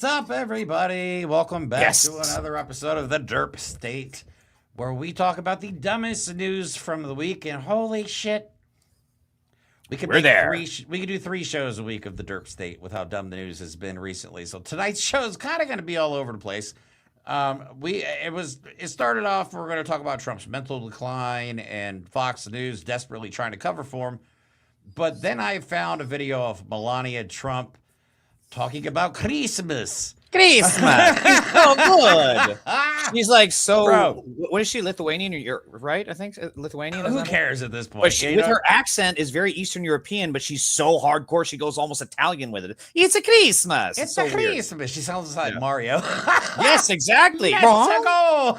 What's up, everybody? Welcome back Yes. to another episode of the Derp State, where we talk about the dumbest news from the week. And holy shit, we could We're there. we could do 3 shows a week of the Derp State with how dumb the news has been recently. So tonight's show is kind of going to be all over the place. It started off, we're going to talk about Trump's mental decline and Fox News desperately trying to cover for him. But then I found a video of Melania Trump talking about Christmas. She's so good. She's like, so, Bro. what is she, Lithuanian? You're right, I think? Lithuanian? Who cares at this point? But she, with her accent is very Eastern European, but she's so hardcore, she goes almost Italian with it. It's a Christmas. It's so a Christmas. She sounds like Mario. Yes, exactly. Let's go.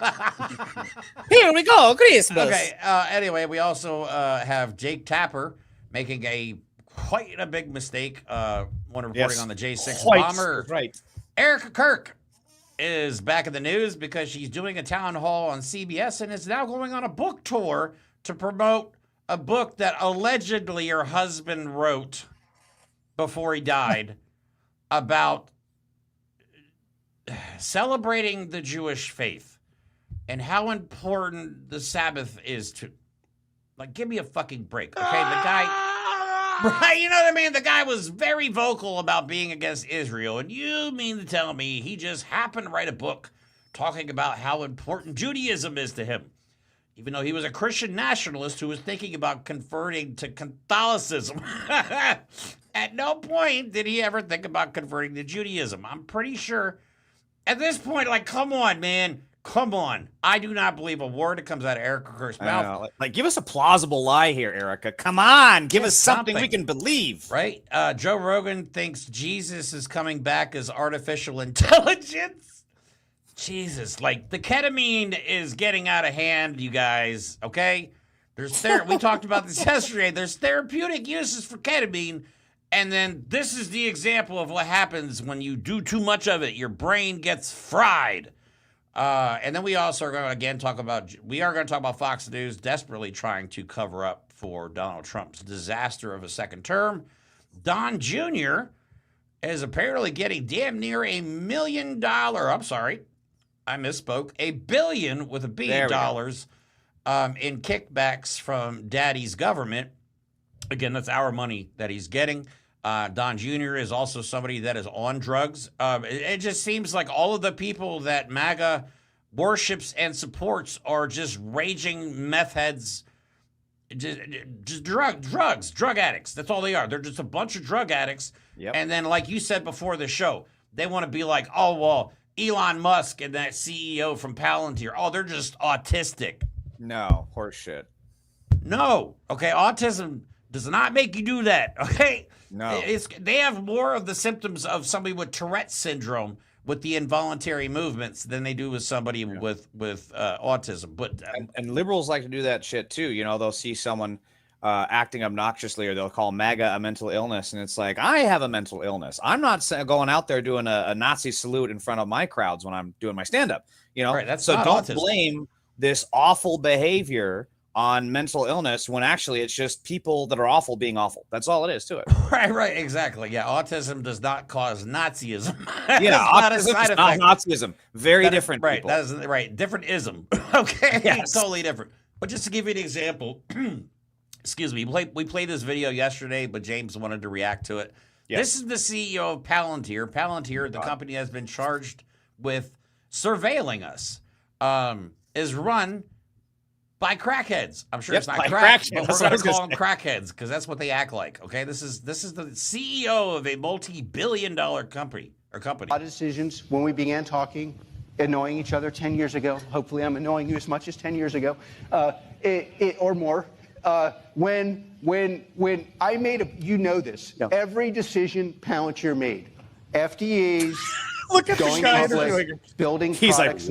Here we go, Christmas. Okay, anyway, we also have Jake Tapper making quite a big mistake when reporting on the J6 bomber. Right. Erica Kirk is back in the news because she's doing a town hall on CBS and is now going on a book tour to promote a book that allegedly her husband wrote before he died about celebrating the Jewish faith and how important the Sabbath is to. Like, give me a fucking break, okay? The guy. Right, you know what I mean? The guy was very vocal about being against Israel, and you mean to tell me he just happened to write a book talking about how important Judaism is to him, even though he was a Christian nationalist who was thinking about converting to Catholicism. At no point did he ever think about converting to Judaism. I'm pretty sure at this point, like, come on, man. Come on. I do not believe a word that comes out of Erica Kirk's mouth. Like, give us a plausible lie here, Erica. Come on. Give us something we can believe. Right? Joe Rogan thinks Jesus is coming back as artificial intelligence. Jesus. Like, the ketamine is getting out of hand, you guys. Okay? We talked about this yesterday. There's therapeutic uses for ketamine. And then this is the example of what happens when you do too much of it. Your brain gets fried. And then we also are going to talk about Fox News desperately trying to cover up for Donald Trump's disaster of a second term. Don Jr. is apparently getting damn near $1 million. I'm sorry, I misspoke. $1 billion with a B dollars in kickbacks from Daddy's government. Again, that's our money that he's getting. Don Jr. is also somebody that is on drugs. It just seems like all of the people that MAGA worships and supports are just raging meth heads, just drug addicts. That's all they are. They're just a bunch of drug addicts. Yep. And then, like you said before the show, they want to be like, oh, well, Elon Musk and that CEO from Palantir, oh, they're just autistic. No, horseshit. No. Okay, autism does not make you do that. Okay. No, they have more of the symptoms of somebody with Tourette's syndrome with the involuntary movements than they do with somebody with autism. But and liberals like to do that shit too. You know, they'll see someone acting obnoxiously, or they'll call MAGA a mental illness, and it's like, I have a mental illness. I'm not going out there doing a Nazi salute in front of my crowds when I'm doing my stand-up. You know, right, so don't blame this awful behavior on mental illness when actually it's just people that are awful being awful. That's all it is to it. Right, exactly. Yeah, autism does not cause Nazism. Yeah, autism is not Nazism. Very different. Right, people. that is right. Different ism. Okay, yes. Totally different. But just to give you an example, excuse me, we played this video yesterday, but James wanted to react to it. Yes. This is the CEO of Palantir. Palantir, the company has been charged with surveilling us. Is run by crackheads. I'm sure it's not crack, but we're going to call them crackheads because that's what they act like. Okay, this is the CEO of a multi-billion-dollar company. A lot of decisions when we began talking, annoying each other 10 years ago. Hopefully, I'm annoying you as much as 10 years ago, or more. When I made you know this. Yeah. Every decision Palantir made, FDA's. Look at going public, building products,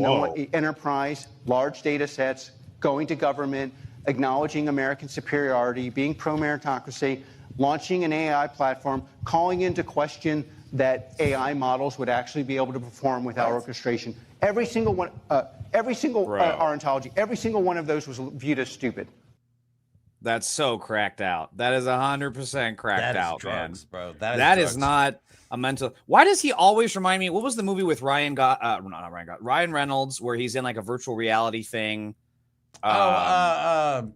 enterprise, large data sets, going to government, acknowledging American superiority, being pro-meritocracy, launching an AI platform, calling into question that AI models would actually be able to perform without orchestration. Every single one, our ontology, every single one of those was viewed as stupid. That's so cracked out. That is 100% cracked That is out, drugs, man. bro. That is drugs. not a mental. Why does he always remind me? What was the movie with Ryan Ryan Reynolds, where he's in like a virtual reality thing? What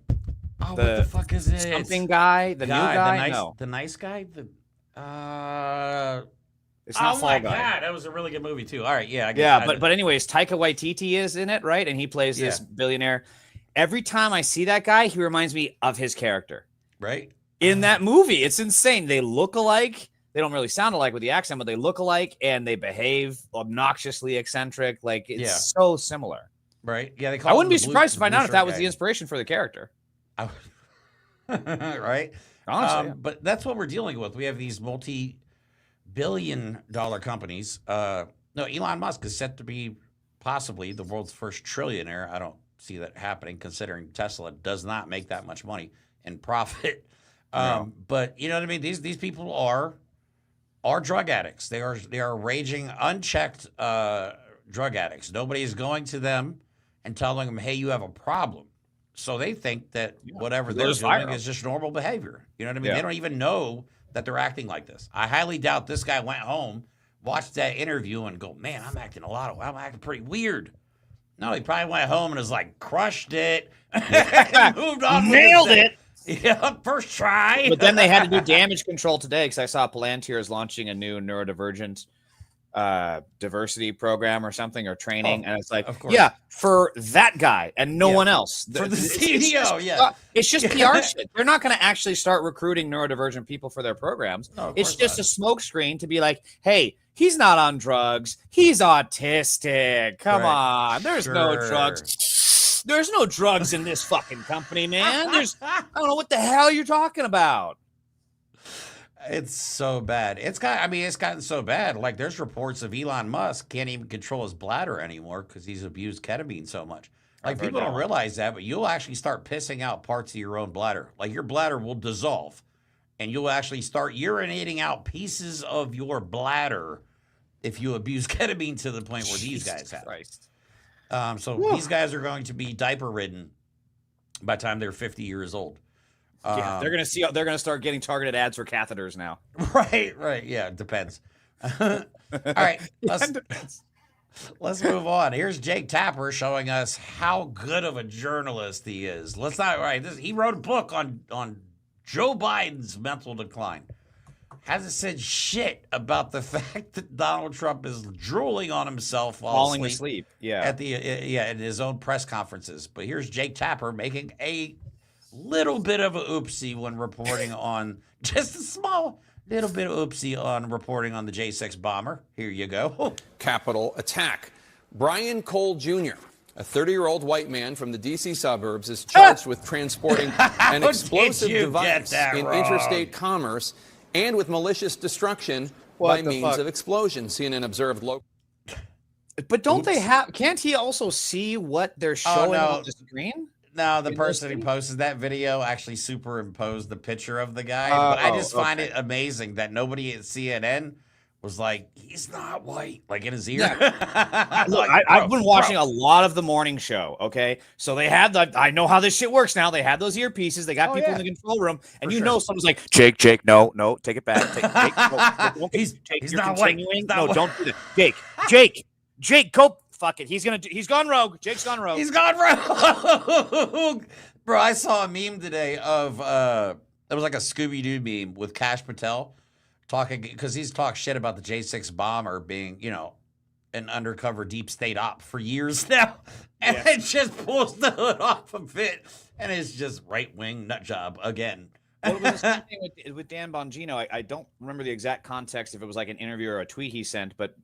the fuck is it? Something guy, the new guy. The nice guy. It's not Fall Guy. God, that was a really good movie too. All right, yeah, but anyways, Taika Waititi is in it, right? And he plays this billionaire. Every time I see that guy, he reminds me of his character. Right? In that movie. It's insane. They look alike. They don't really sound alike with the accent, but they look alike and they behave obnoxiously eccentric. Like, it's so similar. Right? Yeah, I wouldn't be surprised to find out if that was the inspiration for the character. Right? Honestly. But that's what we're dealing with. We have these multi-billion-dollar companies. No, Elon Musk is set to be possibly the world's first trillionaire. I don't see that happening, considering Tesla does not make that much money in profit. But you know what I mean? These people are drug addicts. They are raging, unchecked drug addicts. Nobody is going to them and telling them, "Hey, you have a problem." So they think that whatever they're doing is just normal behavior. You know what I mean? They don't even know that they're acting like this. I highly doubt this guy went home, watched that interview, and go, "Man, I'm acting pretty weird." No, he probably went home and was like, crushed it, and moved on. Nailed it. Yeah, first try. But then they had to do damage control today because I saw Palantir is launching a new neurodivergent diversity program or something, or training, and it's like, for that guy and no one else. For the CEO, it's just PR shit. They're not going to actually start recruiting neurodivergent people for their programs. No, it's just a smokescreen to be like, hey, he's not on drugs. He's autistic. Come on. There's no drugs. There's no drugs in this fucking company, man. I don't know what the hell you're talking about. It's so bad. It's gotten so bad. Like, there's reports of Elon Musk can't even control his bladder anymore because he's abused ketamine so much. Like, people don't realize that, but you'll actually start pissing out parts of your own bladder. Like, your bladder will dissolve, and you'll actually start urinating out pieces of your bladder if you abuse ketamine to the point where these guys have. These guys are going to be diaper ridden by the time they're 50 years old. They're gonna start getting targeted ads for catheters now. Right. Yeah, it depends. All right, let's move on. Here's Jake Tapper showing us how good of a journalist he is. He wrote a book on Joe Biden's mental decline. Hasn't said shit about the fact that Donald Trump is drooling on himself while falling asleep. At in his own press conferences. But here's Jake Tapper making a little bit of a oopsie when reporting on just a small little bit of oopsie on reporting on the J6 bomber. Here you go. Capitol attack. Brian Cole Jr., a 30-year-old white man from the D.C. suburbs, is charged with transporting an explosive device in interstate commerce and with malicious destruction by means of explosion. CNN observed local. But can't he also see what they're showing on the screen? No, the person who posted that video actually superimposed the picture of the guy. But I just find it amazing that nobody at CNN was like, he's not white, like in his ear. Look, I've been watching a lot of the morning show, okay? So they had I know how this shit works now. They had those earpieces. They got people in the control room. And someone's like, Jake, no, take it back. He's not white. No, don't do that. Jake, go. Fuck it. He's gone rogue. Jake's gone rogue. He's gone rogue. Bro, I saw a meme today of it was like a Scooby-Doo meme with Kash Patel talking, because he's talked shit about the J6 bomber being, an undercover deep state op for years now. And it just pulls the hood off of it. And it's just right-wing nut job again. Well, it was the same thing with Dan Bongino. I don't remember the exact context, if it was like an interview or a tweet he sent, but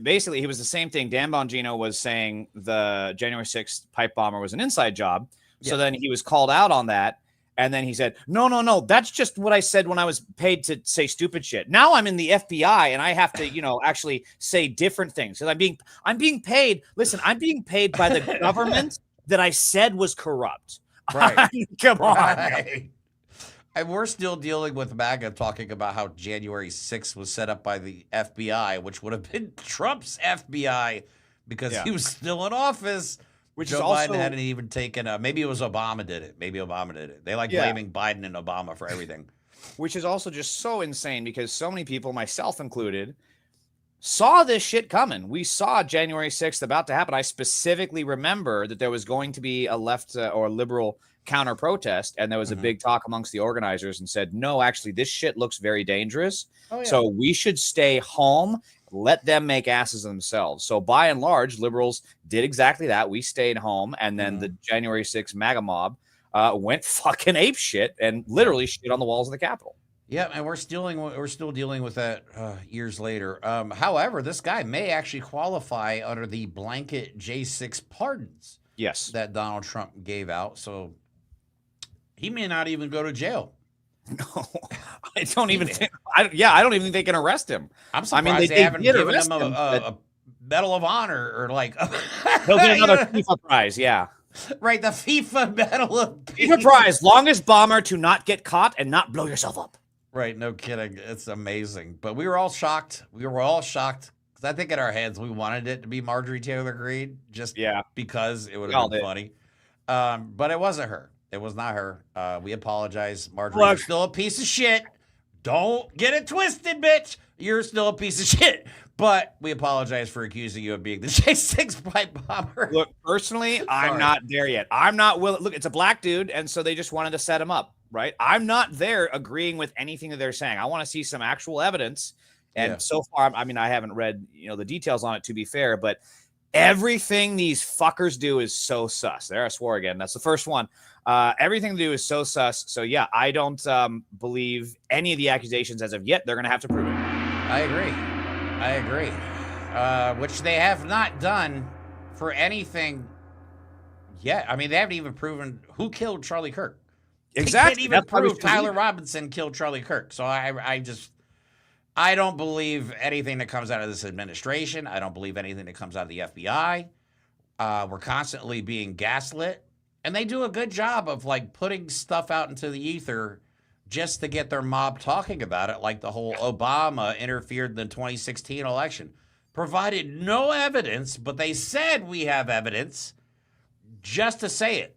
basically, he was the same thing. Dan Bongino was saying the January 6th pipe bomber was an inside job. So then he was called out on that. And then he said, no, that's just what I said when I was paid to say stupid shit. Now I'm in the FBI and I have to, actually say different things. Because I'm being paid. Listen, I'm being paid by the government that I said was corrupt. Right. Come on. Right. And we're still dealing with MAGA talking about how January 6th was set up by the FBI, which would have been Trump's FBI because he was still in office. Which Joe is also, Biden hadn't even taken. Maybe it was Obama did it. Maybe Obama did it. They like blaming Biden and Obama for everything. Which is also just so insane because so many people, myself included, saw this shit coming. We saw January 6th about to happen. I specifically remember that there was going to be a left or liberal counter protest, and there was a big talk amongst the organizers and said, no, actually, this shit looks very dangerous. Oh, yeah. So we should stay home, let them make asses of themselves. So by and large, liberals did exactly that. We stayed home, and then the January 6th MAGA mob went fucking ape shit and literally shit on the walls of the Capitol. Yeah, and we're still dealing with that years later. However, this guy may actually qualify under the blanket J6 pardons. Yes, that Donald Trump gave out. So he may not even go to jail. No, I don't even think. I don't even think they can arrest him. I'm surprised they haven't given him a Medal of Honor or like. He'll get another FIFA prize. Yeah. Right, the FIFA Medal of Peace. FIFA prize, longest bomber to not get caught and not blow yourself up. Right, no kidding. It's amazing. But we were all shocked. We were all shocked because I think in our heads we wanted it to be Marjorie Taylor Greene just because it would have been funny. But it wasn't her. It was not her. We apologize, Marjorie. You're still a piece of shit. Don't get it twisted, bitch. You're still a piece of shit. But we apologize for accusing you of being the J6 pipe bomber. Look, personally, I'm not there yet. I'm not willing. Look, it's a black dude, and so they just wanted to set him up, right? I'm not there agreeing with anything that they're saying. I want to see some actual evidence. And so far, I mean, I haven't read, the details on it, to be fair, but everything these fuckers do is so sus. There, I swore again. That's the first one. Everything they do is so sus. So, yeah, I don't believe any of the accusations as of yet. They're going to have to prove it. I agree. Which they have not done for anything yet. I mean, they haven't even proven who killed Charlie Kirk. Exactly. They can't even prove Tyler Robinson killed Charlie Kirk. So I don't believe anything that comes out of this administration. I don't believe anything that comes out of the FBI. We're constantly being gaslit. And they do a good job of like putting stuff out into the ether just to get their mob talking about it, like the whole Obama interfered in the 2016 election. Provided no evidence, but they said we have evidence just to say it.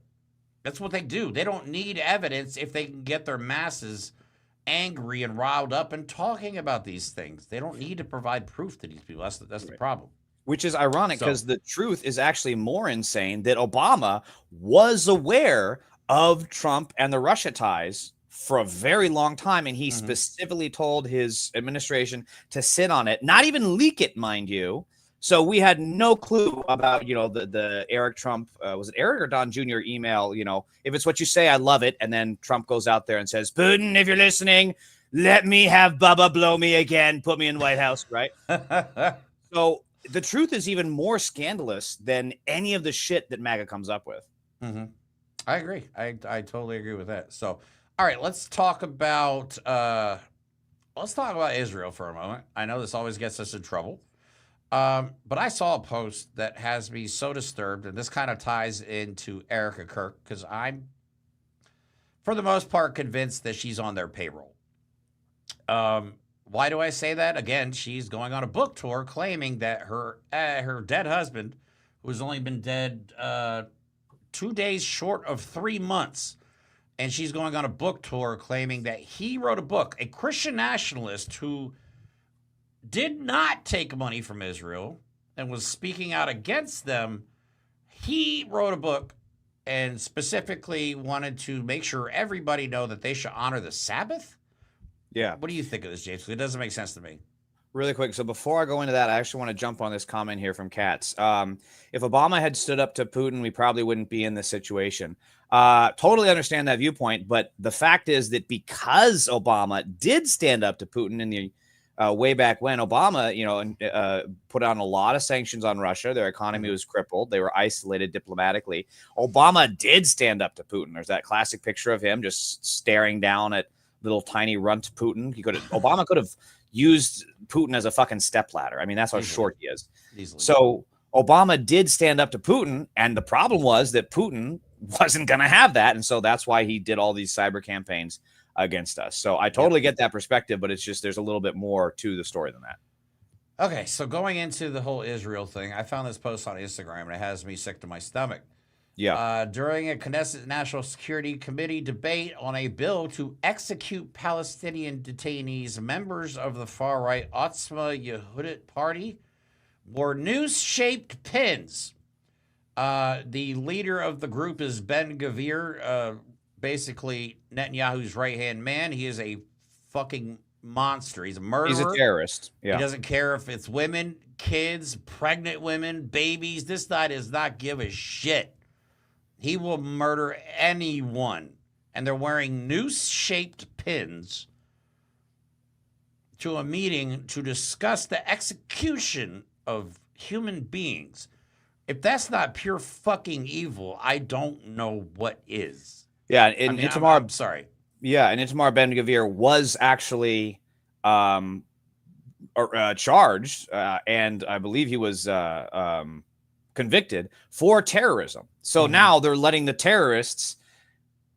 That's what they do. They don't need evidence if they can get their masses angry and riled up and talking about these things. They don't need to provide proof to these people. That's the problem. Which is ironic because the truth is actually more insane that Obama was aware of Trump and the Russia ties for a very long time. And he specifically told his administration to sit on it, not even leak it, mind you. So we had no clue about, the Eric Trump, was it Eric or Don Jr. email, if it's what you say, I love it. And then Trump goes out there and says, Putin, if you're listening, let me have Bubba blow me again. Put me in the White House. Right. So the truth is even more scandalous than any of the shit that MAGA comes up with. I agree. I totally agree with that. So, all right, let's talk about Israel for a moment. I know this always gets us in trouble. But I saw a post that has me so disturbed, and this kind of ties into Erica Kirk, because I'm, for the most part, convinced that she's on their payroll. Why do I say that? Again, she's going on a book tour claiming that her dead husband, who's only been dead 2 days short of 3 months, and she's going on a book tour claiming that he wrote a book, a Christian nationalist who did not take money from Israel and was speaking out against them. He wrote a book and specifically wanted to make sure everybody know that they should honor the Sabbath. Yeah. What do you think of this, James? It doesn't make sense to me. Really quick. So before I go into that, I actually want to jump on this comment here from Katz. If Obama had stood up to Putin, we probably wouldn't be in this situation. Totally understand that viewpoint. But the fact is that because Obama did stand up to Putin in the way back when, Obama, put on a lot of sanctions on Russia. Their economy was crippled. They were isolated diplomatically. Obama did stand up to Putin. There's that classic picture of him just staring down at little tiny runt Putin. Obama could have used Putin as a fucking stepladder. I mean, that's how short he is. Easily. So Obama did stand up to Putin, and the problem was that Putin wasn't going to have that, and so that's why he did all these cyber campaigns against us. So I totally get that perspective, but it's just there's a little bit more to the story than that. Okay, so going into the whole Israel thing, I found this post on Instagram and it has me sick to my stomach. Yeah. During a Knesset National Security Committee debate on a bill to execute Palestinian detainees, members of the far-right Otzma Yehudit Party wore noose-shaped pins. The leader of the group is Ben Gvir, basically Netanyahu's right-hand man. He is a fucking monster. He's a murderer. He's a terrorist. Yeah. He doesn't care if it's women, kids, pregnant women, babies. This guy does not give a shit. He will murder anyone. And they're wearing noose-shaped pins to a meeting to discuss the execution of human beings. If that's not pure fucking evil, I don't know what is. Yeah, and I'm sorry. Yeah, and Itamar Ben Gvir was actually charged, and I believe he was convicted for terrorism. So now they're letting the terrorists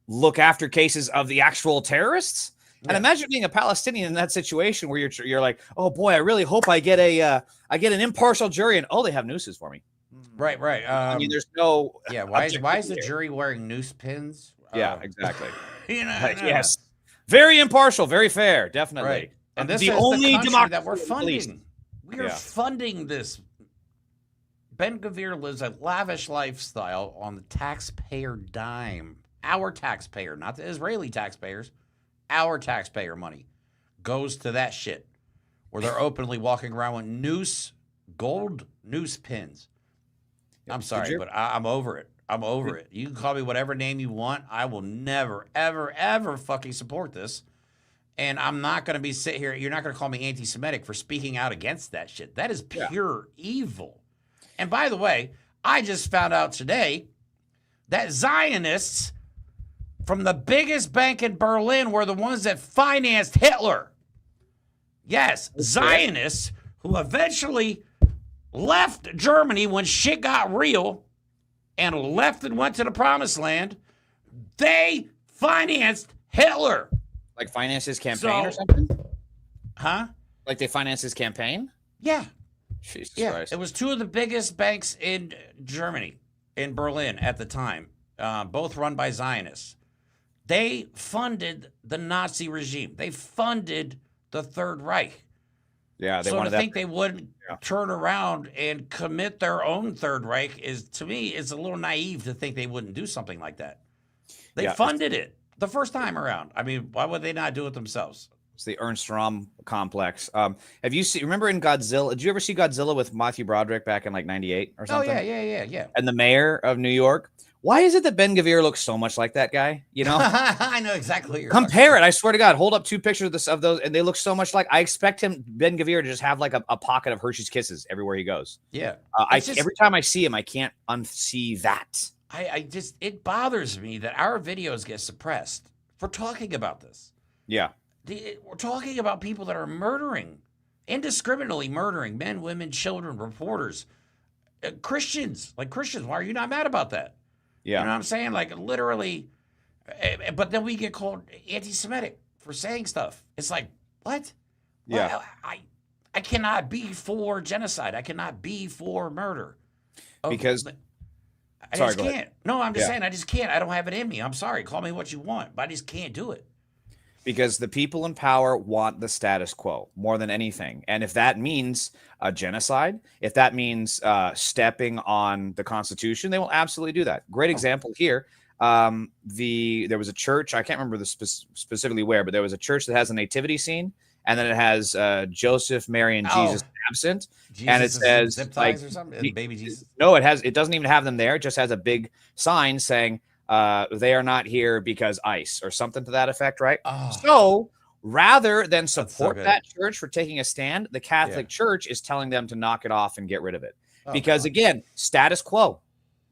look after cases of the actual terrorists. Yeah. And imagine being a Palestinian in that situation where you're like, oh boy, I really hope I get an impartial jury, and they have nooses for me. Right. I mean, there's no. Yeah. Why is the jury wearing noose pins? Yeah, exactly. Yes. Very impartial, very fair, definitely. Right. And this the is only the country democracy that we're funding. We are Yeah. funding this. Ben Gvir lives a lavish lifestyle on the taxpayer dime. Our taxpayer, not the Israeli taxpayers. Our taxpayer money goes to that shit where they're openly walking around with gold noose pins. I'm sorry, but I'm over it. I'm over it. You can call me whatever name you want. I will never, ever, ever fucking support this. And I'm not going to be sit here. You're not going to call me anti-Semitic for speaking out against that shit. That is pure evil. And by the way, I just found out today that Zionists from the biggest bank in Berlin were the ones that financed Hitler. Yes, Zionists who eventually left Germany when shit got real and left and went to the promised land. They financed Hitler. Like finance his campaign or something? Huh? Like they financed his campaign? Yeah. Jesus Yeah, Christ. it was two of the biggest banks in Germany, in Berlin at the time, both run by Zionists. They funded the Nazi regime. They funded the Third Reich. Yeah, they so wanted to think that. they wouldn't turn around and commit their own Third Reich is, to me, it's a little naive to think they wouldn't do something like that. They funded it the first time around. I mean, why would they not do it themselves? It's the Ernst Röhm complex. Have you seen? Remember in Godzilla? Did you ever see Godzilla with Matthew Broderick back in like '98 or something? Oh yeah. And the mayor of New York. Why is it that Ben Gvir looks so much like that guy? You know, I know exactly. What you're Compare it. I swear to God, hold up two pictures of those, and they look so much like. I expect Ben Gvir to just have like a pocket of Hershey's Kisses everywhere he goes. Yeah. Every time I see him, I can't unsee that. It bothers me that our videos get suppressed for talking about this. Yeah. We're talking about people that are indiscriminately murdering men, women, children, reporters, Christians. Like Christians, why are you not mad about that? Yeah. You know what I'm saying? Like literally, but then we get called anti-Semitic for saying stuff. It's like, what? Yeah. Well, I cannot be for genocide. I cannot be for murder. Because I just can't. No, I'm just saying I just can't. I don't have it in me. I'm sorry. Call me what you want, but I just can't do it. Because the people in power want the status quo more than anything. And if that means a genocide, if that means stepping on the Constitution, they will absolutely do that. Great example here. There was a church, I can't remember specifically where, but there was a church that has a nativity scene, and then it has Joseph, Mary, and Jesus absent. Jesus, and it says zip ties or something? Baby Jesus. No, it doesn't even have them there. It just has a big sign saying they are not here because ICE or something to that effect, right? So rather than support that church for taking a stand, the Catholic Church is telling them to knock it off and get rid of it. Because again, status quo.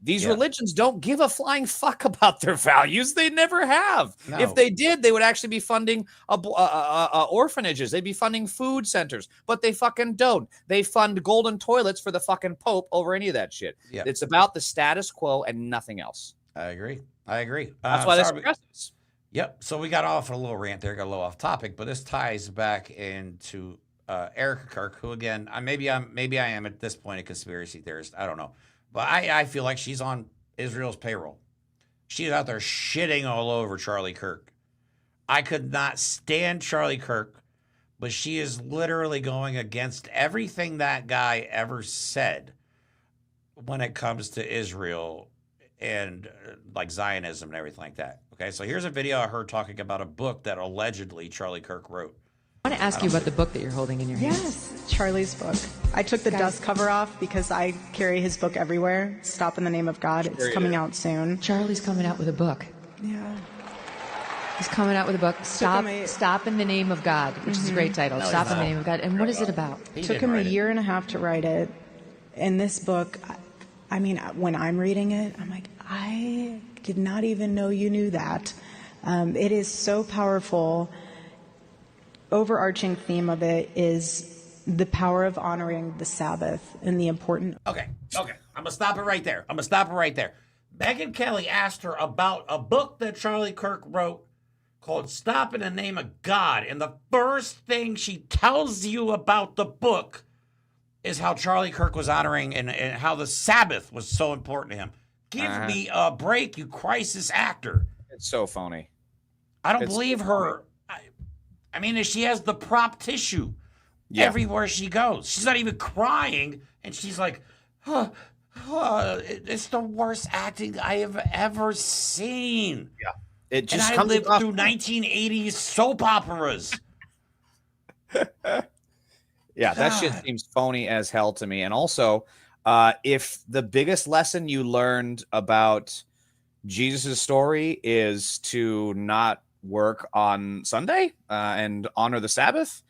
These religions don't give a flying fuck about their values. They never have. No. If they did, they would actually be funding orphanages. They'd be funding food centers, but they fucking don't. They fund golden toilets for the fucking Pope over any of that shit. Yeah. It's about the status quo and nothing else. I agree. That's why this progressives. Yep. So we got off on a little rant there, got a little off topic, but this ties back into Erica Kirk, who again, maybe I am at this point a conspiracy theorist. I don't know, but I feel like she's on Israel's payroll. She's out there shitting all over Charlie Kirk. I could not stand Charlie Kirk, but she is literally going against everything that guy ever said when it comes to Israel and like Zionism and everything like that. Okay, so here's a video of her talking about a book that allegedly Charlie Kirk wrote. I want to ask you about the book that you're holding in your hands. Yes, Charlie's book. I took the dust cover off because I carry his book everywhere. Stop in the Name of God. It's coming out soon. Charlie's coming out with a book. Yeah. He's coming out with a book. Stop in the Name of God, which is a great title. No, Stop in the Name of God. And what is it about? It took him a year and a half to write it. And this book, I mean, when I'm reading it, I'm like, I did not even know you knew that. It is so powerful. Overarching theme of it is the power of honoring the Sabbath and the important. Okay. I'm gonna stop it right there. Megyn Kelly asked her about a book that Charlie Kirk wrote called "Stop in the Name of God," and the first thing she tells you about the book is how Charlie Kirk was honoring and how the Sabbath was so important to him. Give me a break, you crisis actor. It's so phony. I don't believe her. I mean, she has the prop tissue everywhere she goes. She's not even crying, and she's like, it's the worst acting I have ever seen. Yeah. It just and I comes lived off through 1980s soap operas. Yeah, that shit seems phony as hell to me. And also, if the biggest lesson you learned about Jesus' story is to not work on Sunday and honor the Sabbath,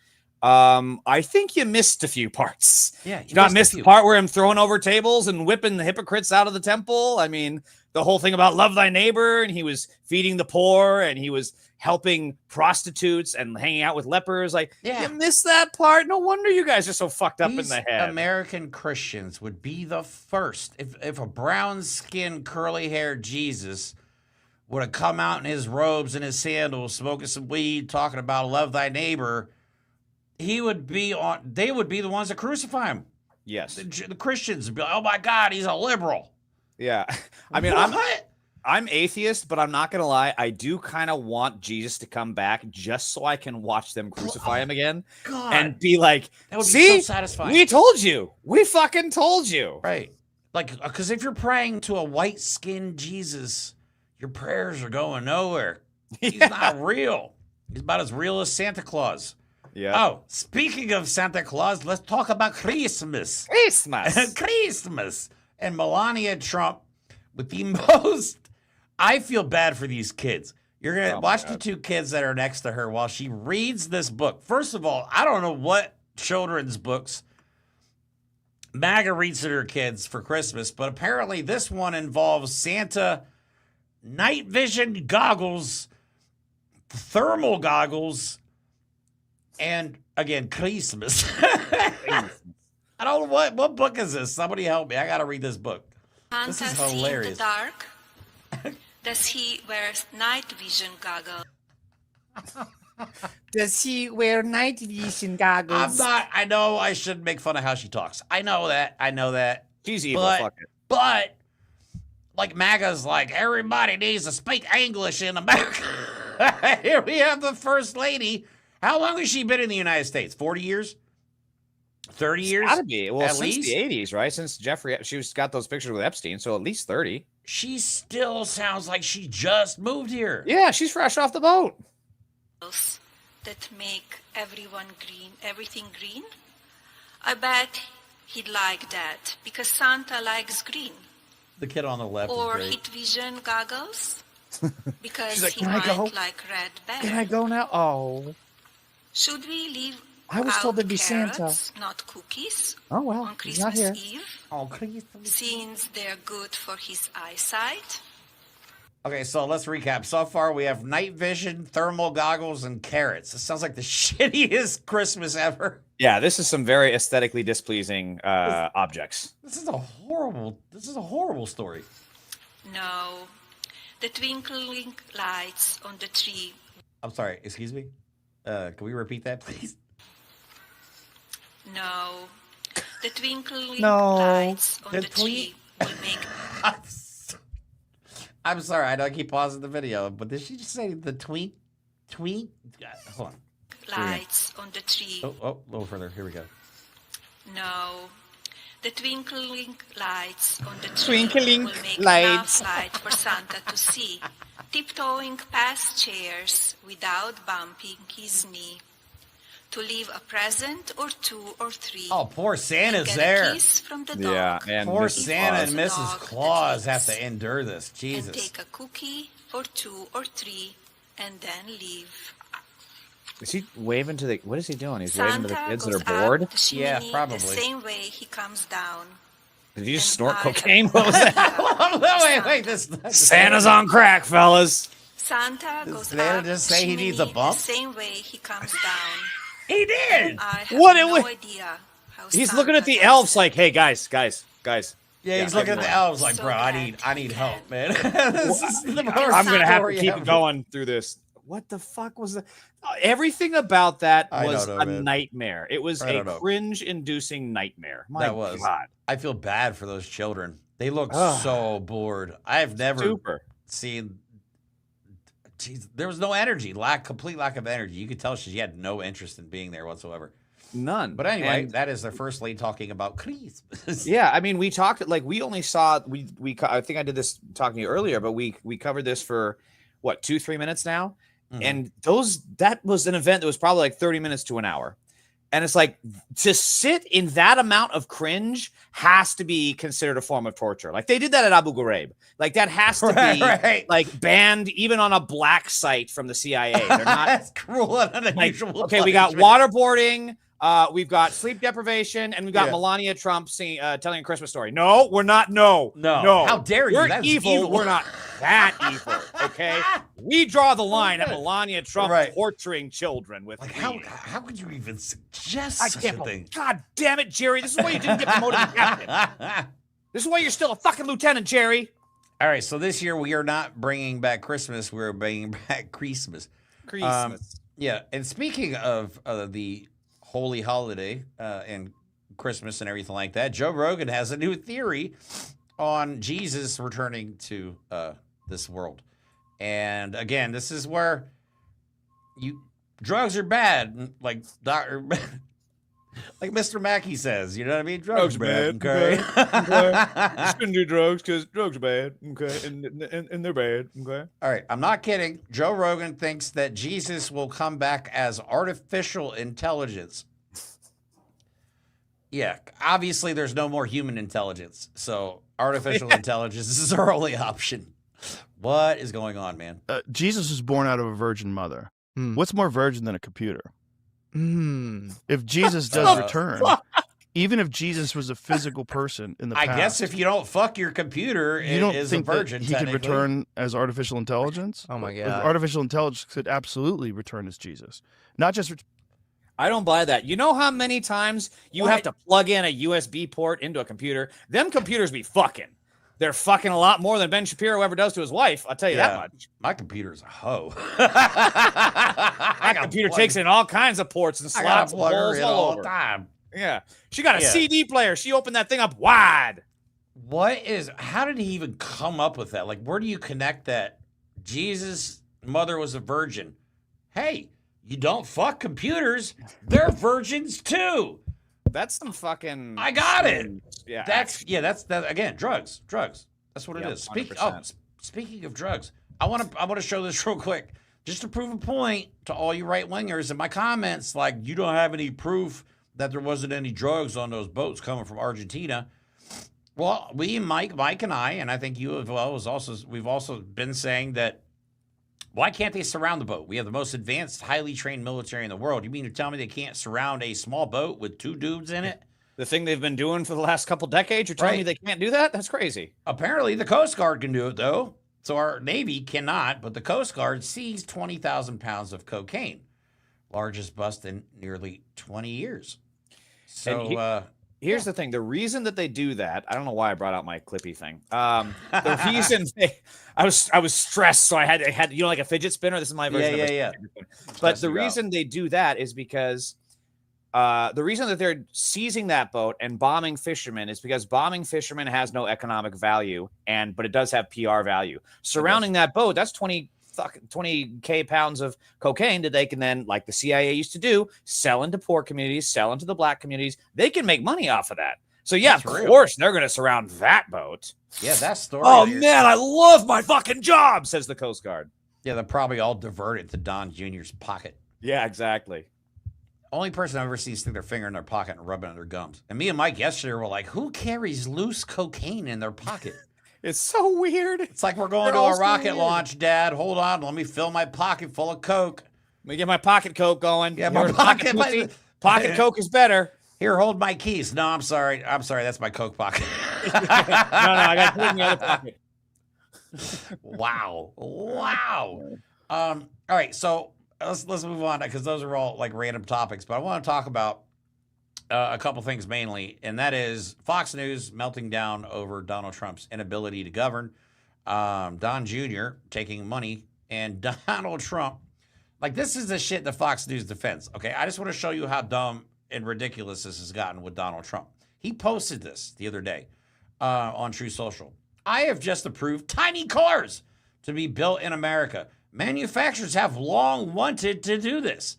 I think you missed a few parts. Yeah, you not missed the part where I'm throwing over tables and whipping the hypocrites out of the temple. I mean, the whole thing about love thy neighbor, and he was feeding the poor, and he was helping prostitutes and hanging out with lepers. Like, you missed that part. No wonder you guys are so fucked up in the head. American Christians would be the first if a brown-skinned, curly-haired Jesus would have come out in his robes and his sandals, smoking some weed, talking about love thy neighbor. They would be the ones that crucify him. Yes. The Christians would be like, oh my God, he's a liberal. Yeah. I mean, I'm atheist, but I'm not going to lie. I do kind of want Jesus to come back just so I can watch them crucify him again. God. And be like, that would see, be so satisfying. We told you. We fucking told you. Right. Like, because if you're praying to a white-skinned Jesus, your prayers are going nowhere. He's not real. He's about as real as Santa Claus. Yeah. Oh, speaking of Santa Claus, let's talk about Christmas. Christmas. And Melania Trump with the most. I feel bad for these kids. You're going to watch the two kids that are next to her while she reads this book. First of all, I don't know what children's books MAGA reads to her kids for Christmas, but apparently this one involves Santa night vision goggles, thermal goggles, and again, Christmas. I don't know what book is this? Somebody help me. I got to read this book. This is hilarious. In the dark? Does he wear night vision goggles? Does he wear night vision goggles? I know I shouldn't make fun of how she talks. I know that. She's evil. Fuck it. But like MAGA's like, everybody needs to speak English in America. Here we have the first lady. How long has she been in the United States? 40 years? 30 years? It's gotta be. Well, at since least? the 80s, right? Since Jeffrey, she's got those pictures with Epstein, so at least 30. She still sounds like she just moved here. Yeah, she's fresh off the boat. That make everything green? I bet he'd like that, because Santa likes green. The kid on the left or is great. heat vision goggles, because like, he might like red bear. Can I go now? Oh. Should we leave I was told out there'd be carrots, Santa. not cookies, Oh, well, on he's not Christmas here. Eve, Oh, Christmas. since they're good for his eyesight? Okay, so let's recap. So far, we have night vision, thermal goggles, and carrots. This sounds like the shittiest Christmas ever. Yeah, this is some very aesthetically displeasing objects. This is a horrible story. No. The twinkling lights on the tree. I'm sorry, excuse me? Can we repeat that, please? No. The twinkling lights on The the tree will make... I'm sorry, I know I keep pausing the video, but did she just say the tweet? Hold on. Lights on the tree. Oh, a little further. Here we go. No. The twinkling lights on the tree Twinkling will make lights. enough light for Santa to see, tiptoeing past chairs without bumping his knee. To leave a present or 2 or 3. Oh, poor Santa's get there. A kiss from the dog. Yeah, and Poor Mrs. Santa and Claus. Mrs. Dog Claus that have to eats. endure this. And Jesus. take a cookie or 2 or 3 and then leave. Is he waving to the? What is he doing? He's Santa waving to the kids that goes are bored. up the chimney Yeah, probably. The same way he comes down. Did you just And snort I cocaine? have What was that? Oh, wait. This Santa's on crack, fellas. Santa goes Santa up just the say he chimney needs a bump? the same way he comes down. He did. I have What it no was- idea how He's Santa looking at the does elves it. like, "Hey, guys." Yeah, he's looking at the elves like, So bro, I glad need he help, can. man. This is the most I'm gonna have to story keep ever. going through this. What the fuck was the? Everything about that I was don't know, a man. nightmare. It was I a don't know. cringe-inducing nightmare. My That was. God. I feel bad for those children. They look Ugh. so bored. I've never Super. seen. Jeez, there was no energy, complete lack of energy. You could tell she had no interest in being there whatsoever. None. But anyway, And- that is their first lady talking about Christmas. yeah, I mean, we talked like we only saw I think I did this talking to you earlier, but we covered this for what 2-3 minutes now, Mhm. and that was an event that was probably like 30 minutes to an hour, and it's like to sit in that amount of cringe has to be considered a form of torture. Like they did that at Abu Ghraib, like that has to be Right. like banned even on a black site from the CIA. They're not That's cruel and like, unusual. okay. We got punishment. waterboarding. We've got sleep deprivation, and we've got Yeah. Melania Trump telling a Christmas story. No, we're not. No. How dare you? We're That's evil. evil. We're not that evil. Okay, we draw the line at Melania Trump Right. torturing children with Like weed. how could you even suggest I such can't a believe. thing? God damn it, Jerry! This is why you didn't get promoted to captain. This is why you're still a fucking lieutenant, Jerry. All right, so this year we are not bringing back Christmas. We're bringing back Christmas. Yeah, and speaking of the holy holiday and Christmas and everything like that, Joe Rogan has a new theory on Jesus returning to this world. And again, this is where drugs are bad, like Dr. like Mr. Mackey says, you know what I mean? Drugs are bad. Okay. You shouldn't do drugs because drugs are bad. Okay, and they're bad. Okay. All right, I'm not kidding. Joe Rogan thinks that Jesus will come back as artificial intelligence. Yeah, obviously there's no more human intelligence, so artificial intelligence is our only option. What is going on, man? Jesus was born out of a virgin mother. What's more virgin than a computer? If Jesus does return, even if Jesus was a physical person in the past, I guess if you don't fuck your computer, you it don't is think a virgin. that he could technically. return as artificial intelligence? Oh my God. Artificial intelligence could absolutely return as Jesus. Not just I don't buy that. You know how many times you have to plug in a USB port into a computer? Them computers be fucking. They're fucking a lot more than Ben Shapiro ever does to his wife. I'll tell you that much. My computer's a hoe. My computer takes in all kinds of ports and I gotta slots and plug her holes in all all over. the time. Yeah. She got a Yeah. CD player. She opened that thing up wide. How did he even come up with that? Like, where do you connect that? Jesus' mother was a virgin. Hey, you don't fuck computers. They're virgins too. That's some fucking. I got it. Yeah. That's again, drugs. That's what it Yep, is. 100%. Speaking of drugs, I want to show this real quick, just to prove a point to all you right wingers in my comments. Like, you don't have any proof that there wasn't any drugs on those boats coming from Argentina. Well, Mike and I think you as well we've also been saying that. Why can't they surround the boat? We have the most advanced, highly trained military in the world. You mean to tell me they can't surround a small boat with 2 dudes in it? The thing they've been doing for the last couple decades. You're telling me they can't do that? That's crazy. Apparently, the Coast Guard can do it, though. So our Navy cannot, but the Coast Guard seized 20,000 pounds of cocaine. Largest bust in nearly 20 years. So, here's the thing. The reason that they do that, I don't know why I brought out my Clippy thing. The reason I was stressed, so I had like a fidget spinner. This is my version of a yeah. But the reason they do that is because The reason that they're seizing that boat and bombing fishermen is because bombing fishermen has no economic value, but it does have PR value. Surrounding that boat, that's 20K pounds of cocaine that they can then, like the CIA used to do, sell into poor communities, sell into the black communities. They can make money off of that. So yeah, of course they're going to surround that boat. Yeah, that story. Oh man, I love my fucking job, says the Coast Guard. Yeah, they're probably all diverted to Don Jr.'s pocket. Yeah, exactly. Only person I've ever seen stick their finger in their pocket and rub it on their gums. And me and Mike yesterday were like, who carries loose cocaine in their pocket? It's so weird. It's like we're going to a rocket launch, Dad. Hold on. Let me fill my pocket full of Coke. Let me get my pocket Coke going. Yeah, my pocket Coke is better. Here, hold my keys. No, I'm sorry. That's my Coke pocket. No, I got to put it in the other pocket. Wow. All right, so let's move on because those are all like random topics. But I want to talk about a couple things mainly, and that is Fox News melting down over Donald Trump's inability to govern, Don Jr. taking money, and Donald Trump. Like, this is the shit that Fox News defends. Okay, I just want to show you how dumb and ridiculous this has gotten with Donald Trump. He posted this the other day on True Social. I have just approved tiny cars to be built in America. Manufacturers have long wanted to do this,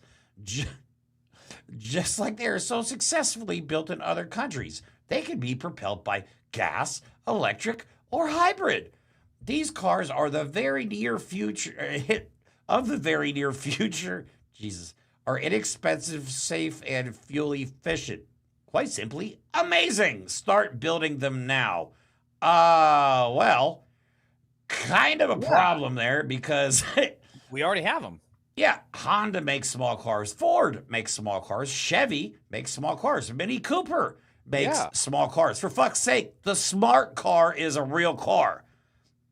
just like they are so successfully built in other countries. They can be propelled by gas, electric, or hybrid. These cars are the very near future Jesus, are inexpensive, safe, and fuel efficient. Quite simply, amazing. Start building them now. Well, kind of a problem there because we already have them. Yeah, Honda makes small cars. Ford makes small cars. Chevy makes small cars. Mini Cooper makes small cars. For fuck's sake, the smart car is a real car.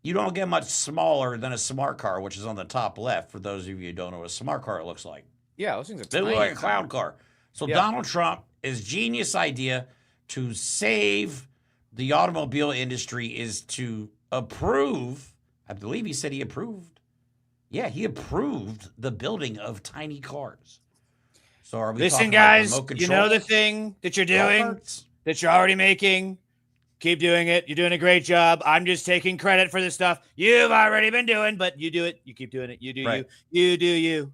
You don't get much smaller than a smart car, which is on the top left, for those of you who don't know what a smart car looks like. Yeah, those things are tiny. They look like a clown car. So Donald Trump, his genius idea to save the automobile industry is to approve, I believe he said he approved. Yeah, he approved the building of tiny cars. So are we Listen, guys, you know the thing that you're doing, that you're already making? Keep doing it. You're doing a great job. I'm just taking credit for the stuff you've already been doing, but you do it. You keep doing it. You do you. You do you.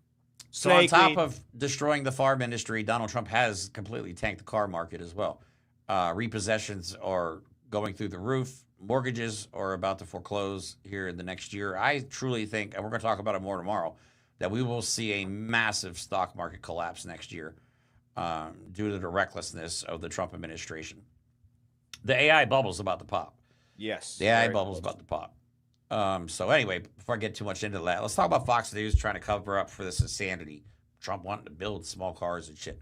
So on top of destroying the farm industry, Donald Trump has completely tanked the car market as well. Repossessions are going through the roof. Mortgages are about to foreclose here in the next year. I truly think, and we're going to talk about it more tomorrow, that we will see a massive stock market collapse next year due to the recklessness of the Trump administration. The AI bubble's about to pop. Yes. The AI bubble's about to pop. So anyway, before I get too much into that, let's talk about Fox News trying to cover up for this insanity. Trump wanting to build small cars and shit.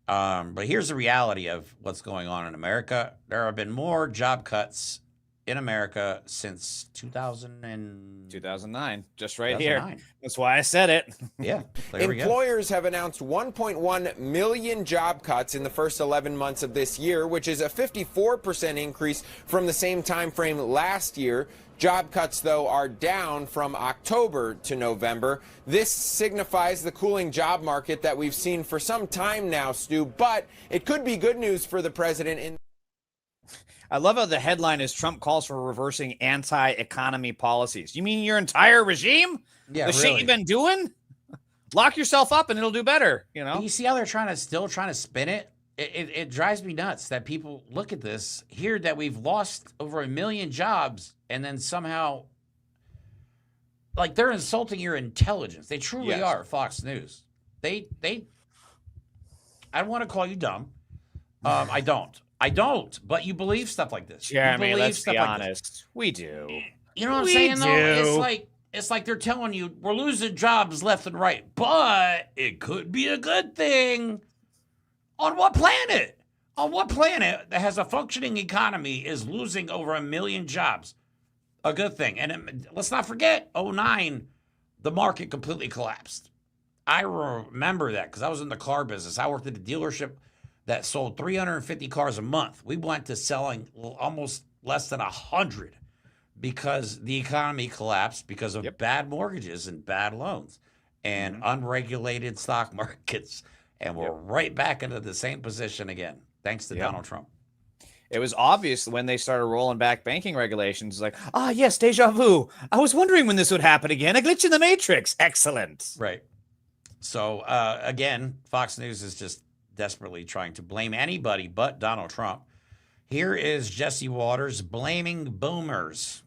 But here's the reality of what's going on in America. There have been more job cuts in America since 2009, just right here. That's why I said it. Yeah. Employers have announced 1.1 million job cuts in the first 11 months of this year, which is a 54% increase from the same time frame last year. Job cuts, though, are down from October to November. This signifies the cooling job market that we've seen for some time now, Stu, but it could be good news for the president. I love how the headline is Trump calls for reversing anti-economy policies. You mean your entire regime? Yeah, the shit you've been doing? Lock yourself up and it'll do better, you know? You see how they're still trying to spin it? It drives me nuts that people look at this, hear that we've lost over 1 million jobs, and then somehow, like, they're insulting your intelligence. They truly are, Fox News. I don't want to call you dumb. I don't, but you believe stuff like this. Jeremy, let's be honest. We do. You know what I'm saying, though? It's like they're telling you we're losing jobs left and right, but it could be a good thing. On what planet? On what planet that has a functioning economy is losing over 1 million jobs? A good thing. And let's not forget, 2009, the market completely collapsed. I remember that because I was in the car business. I worked at a dealership that sold 350 cars a month. We went to selling almost less than 100 because the economy collapsed because of bad mortgages and bad loans and unregulated stock markets. And we're right back into the same position again, thanks to Donald Trump. It was obvious when they started rolling back banking regulations. It's like, yes, deja vu. I was wondering when this would happen again. A glitch in the matrix. Excellent. Right. So, again, Fox News is just desperately trying to blame anybody but Donald Trump. Here is Jesse Waters blaming boomers.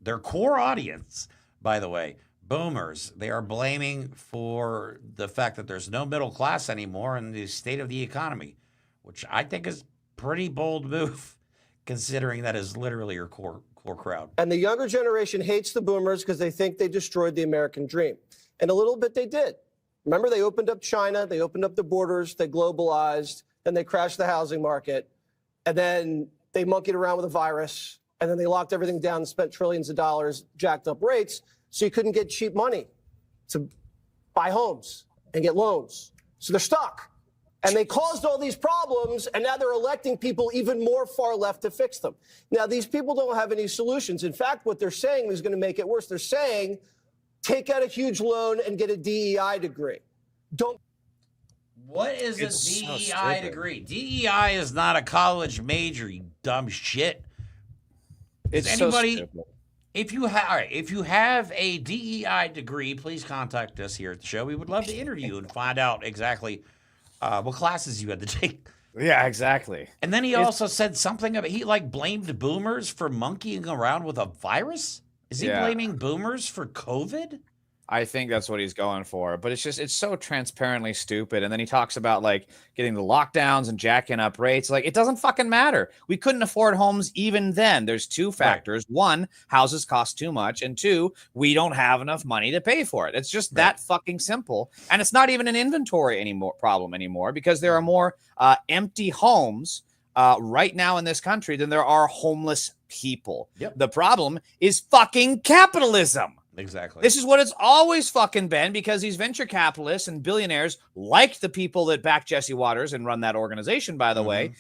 Their core audience, by the way, boomers. They are blaming for the fact that there's no middle class anymore in the state of the economy, which I think is pretty bold move, considering that is literally your core crowd. And the younger generation hates the boomers because they think they destroyed the American dream. And a little bit they did. Remember, they opened up China, they opened up the borders, they globalized, then they crashed the housing market, and then they monkeyed around with a virus, and then they locked everything down and spent trillions of dollars, jacked up rates, so you couldn't get cheap money to buy homes and get loans. So they're stuck. And they caused all these problems, and now they're electing people even more far left to fix them. Now, these people don't have any solutions. In fact, what they're saying is going to make it worse. They're saying, take out a huge loan and get a DEI degree. What is a DEI degree? DEI is not a college major, you dumb shit. Is anybody, if you have a DEI degree, please contact us here at the show. We would love to interview you and find out exactly what classes you had to take. Yeah, exactly. And then he also said something about he blamed boomers for monkeying around with a virus. Is he blaming boomers for COVID? I think that's what he's going for, but it's so transparently stupid. And then he talks about getting the lockdowns and jacking up rates. It doesn't fucking matter. We couldn't afford homes even then. There's two factors. Right. One, houses cost too much. And two, we don't have enough money to pay for it. It's just that fucking simple. And it's not even an inventory problem anymore because there are more empty homes right now in this country than there are homeless people. Yep. The problem is fucking capitalism. Exactly. This is what it's always fucking been because these venture capitalists and billionaires, like the people that back Jesse Waters and run that organization, by the way,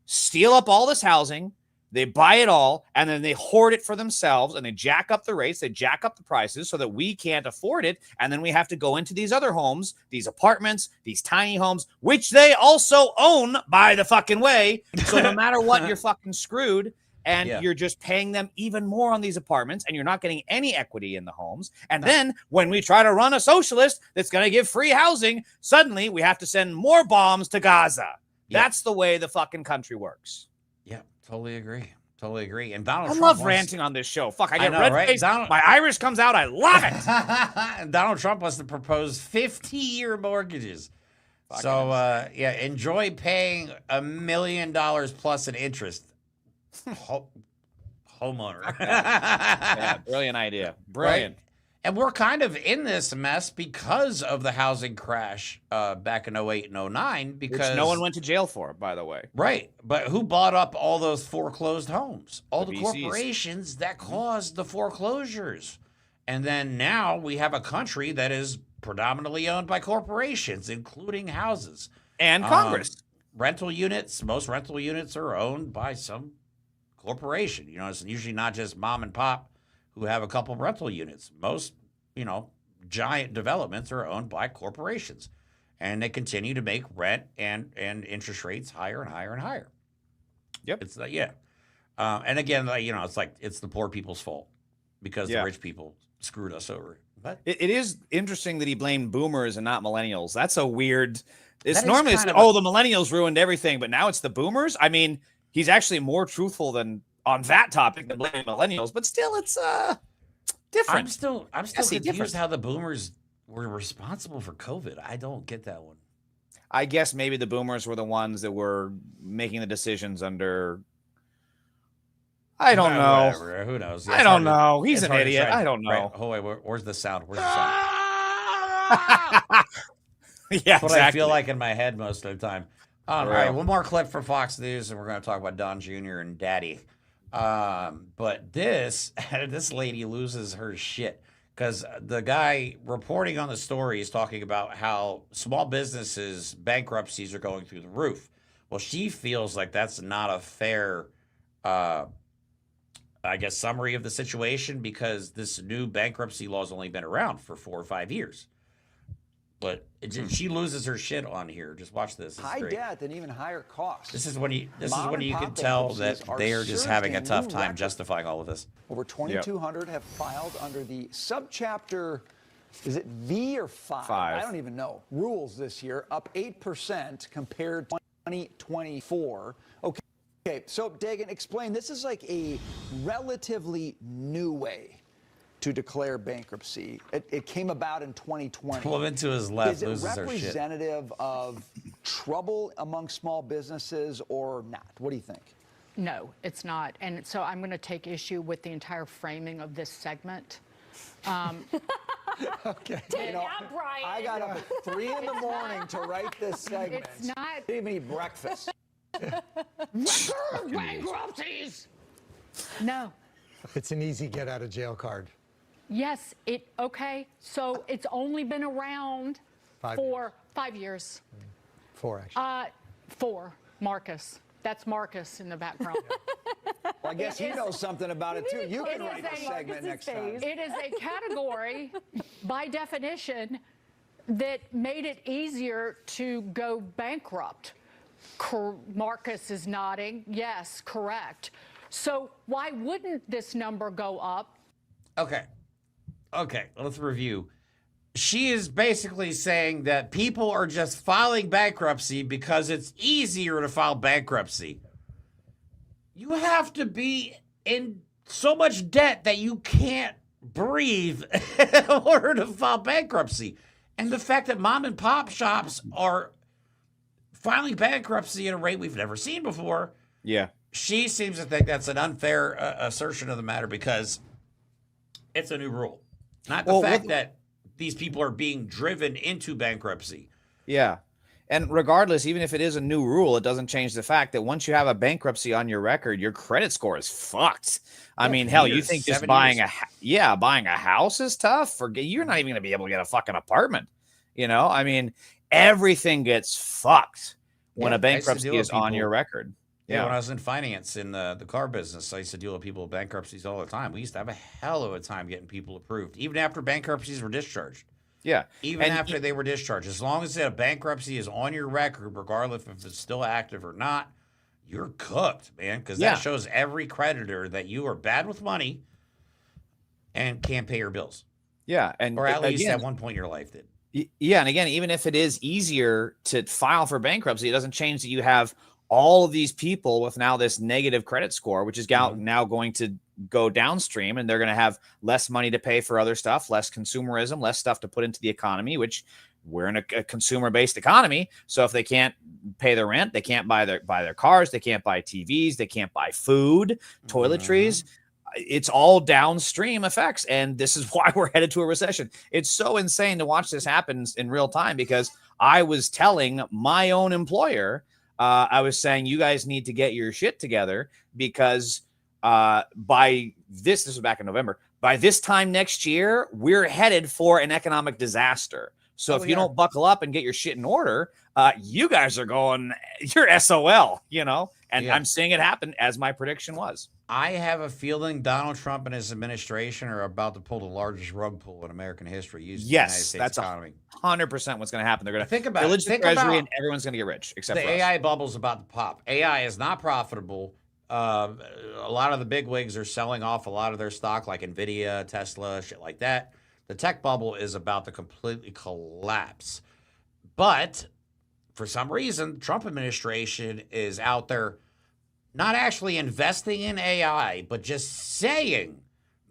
steal up all this housing, they buy it all, and then they hoard it for themselves, and they jack up the rates, they jack up the prices so that we can't afford it, and then we have to go into these other homes, these apartments, these tiny homes, which they also own, by the fucking way. So no matter what, you're fucking screwed. And you're just paying them even more on these apartments, and you're not getting any equity in the homes. And then when we try to run a socialist that's going to give free housing, suddenly we have to send more bombs to Gaza. That's the way the fucking country works. Yeah, totally agree. Totally agree. And Donald Trump love ranting on this show. Fuck, I get red face. My Irish comes out. I love it. And Donald Trump wants to propose 50-year mortgages. So, enjoy paying $1 million plus in interest. Homeowner. Brilliant idea. Brilliant. Right? And we're kind of in this mess because of the housing crash back in 08 and 09. Because which no one went to jail for, by the way. Right. But who bought up all those foreclosed homes? All the VCs. corporations that caused the foreclosures. And then now we have a country that is predominantly owned by corporations, including houses. And Congress. Rental units, most rental units are owned by some corporation. It's usually not just mom and pop who have a couple rental units. Most, giant developments are owned by corporations, and they continue to make rent and interest rates higher and higher and higher. Yep. It's and again, it's the poor people's fault because the rich people screwed us over. But it is interesting that he blamed boomers and not millennials. That's a weird. It's normally the millennials ruined everything, but now it's the boomers. I mean, he's actually more truthful than on that topic than blaming millennials, but still, it's different. I'm still confused how the boomers were responsible for COVID. I don't get that one. I guess maybe the boomers were the ones that were making the decisions under. I don't know. Whatever. Who knows? I don't know. He's an idiot. I don't know. Right. Oh wait, where's the sound? Where's the sound? Yeah, that's what I feel like in my head most of the time. All right, one more clip from Fox News, and we're going to talk about Don Jr. and Daddy. But this lady loses her shit because the guy reporting on the story is talking about how small businesses bankruptcies are going through the roof. Well, she feels like that's not a fair, summary of the situation because this new bankruptcy law has only been around for 4 or 5 years. but she loses her shit on here. Just watch this. This high debt and even higher costs. This is when you can tell that they are just having a tough time justifying all of this. Over 2,200 have filed under the subchapter, is it V or 5? I don't even know. Rules this year, up 8% compared to 2024. Okay, so Dagan, explain. This is like a relatively new way to declare bankruptcy. It came about in 2020. Woman to his left is it loses her shit. Representative of trouble among small businesses or not? What do you think? No, it's not. And so I'm going to take issue with the entire framing of this segment. Okay. Take that, Brian. I got up at 3 in the morning to write this segment. It's not. Didn't even eat breakfast. Bankruptcies. No. It's an easy get out of jail card. Yes, okay. So it's only been around for 5 years. 4, actually. 4. Marcus. That's Marcus in the background. Well, I guess he knows something about it too. You can write the segment next time. It is a category, by definition, that made it easier to go bankrupt. Marcus is nodding. Yes, correct. So why wouldn't this number go up? Okay, let's review. She is basically saying that people are just filing bankruptcy because it's easier to file bankruptcy. You have to be in so much debt that you can't breathe in order to file bankruptcy. And the fact that mom and pop shops are filing bankruptcy at a rate we've never seen before. Yeah. She seems to think that's an unfair assertion of the matter because it's a new rule. Not the fact that these people are being driven into bankruptcy. Yeah. And regardless, even if it is a new rule, it doesn't change the fact that once you have a bankruptcy on your record, your credit score is fucked. I mean, hell, you think just buying a house is tough? You're not even going to be able to get a fucking apartment. You know, I mean, everything gets fucked when a bankruptcy is on your record. Yeah, when I was in finance in the car business, I used to deal with people with bankruptcies all the time. We used to have a hell of a time getting people approved, even after bankruptcies were discharged. Yeah. Even after they were discharged. As long as a bankruptcy is on your record, regardless if it's still active or not, you're cooked, man, because that shows every creditor that you are bad with money and can't pay your bills. Yeah. Or at least at one point in your life did. Yeah. And again, even if it is easier to file for bankruptcy, it doesn't change that you have all of these people with now this negative credit score, which is now going to go downstream, and they're going to have less money to pay for other stuff, less consumerism, less stuff to put into the economy, which we're in a consumer-based economy. So if they can't pay their rent, they can't buy their cars, they can't buy TVs, they can't buy food, toiletries. It's all downstream effects. And this is why we're headed to a recession. It's so insane to watch this happen in real time, because I was telling my own employer, I was saying, you guys need to get your shit together, because this was back in November, by this time next year, we're headed for an economic disaster. So if you don't buckle up and get your shit in order, you guys are you're SOL, you know, and I'm seeing it happen as my prediction was. I have a feeling Donald Trump and his administration are about to pull the largest rug pull in American history. Yes, that's economy. 100% what's going to happen. They're going to think about the treasury, and everyone's going to get rich, except for us. The AI bubble's about to pop. AI is not profitable. A lot of the big wigs are selling off a lot of their stock, like Nvidia, Tesla, shit like that. The tech bubble is about to completely collapse. But for some reason, the Trump administration is out there not actually investing in AI, but just saying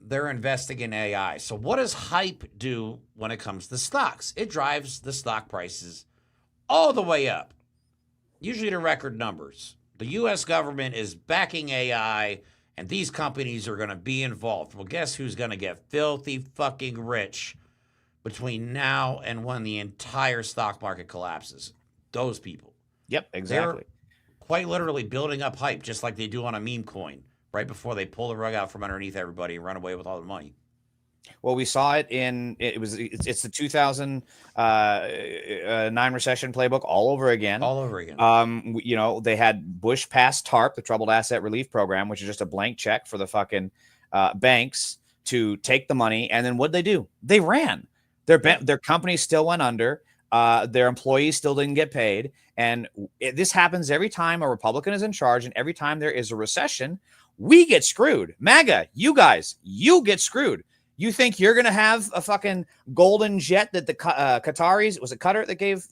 they're investing in AI. So what does hype do when it comes to stocks? It drives the stock prices all the way up, usually to record numbers. The U.S. government is backing AI, and these companies are going to be involved. Well, guess who's going to get filthy fucking rich between now and when the entire stock market collapses? Those people. Yep, exactly. They're quite literally building up hype, just like they do on a meme coin, right before they pull the rug out from underneath everybody and run away with all the money. Well, we saw it it's the 2009 recession playbook all over again. All over again. You know, they had Bush pass TARP, the Troubled Asset Relief Program, which is just a blank check for the fucking banks to take the money. And then what'd they do? They ran. Their company still went under. Their employees still didn't get paid. And this happens every time a Republican is in charge, and every time there is a recession, we get screwed. MAGA, you guys, you get screwed. You think you're going to have a fucking golden jet that the Qataris, was it Qatar that gave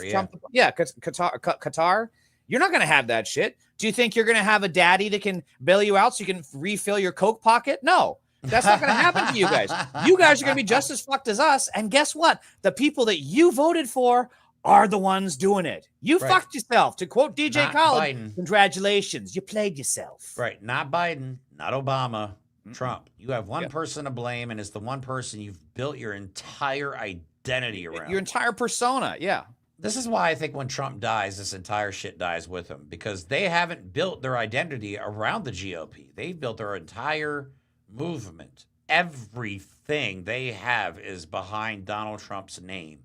Trump? Yeah, Qatar. You're not going to have that shit. Do you think you're going to have a daddy that can bail you out so you can refill your Coke pocket? No. That's not going to happen to you guys. You guys are going to be just as fucked as us. And guess what? The people that you voted for are the ones doing it. You fucked yourself. To quote DJ Khaled, congratulations. You played yourself. Right. Not Biden, not Obama, Trump. You have one person to blame, and it's the one person you've built your entire identity around. Your entire persona. Yeah. This is why I think when Trump dies, this entire shit dies with him, because they haven't built their identity around the GOP. They've built their entire movement. Everything they have is behind Donald Trump's name.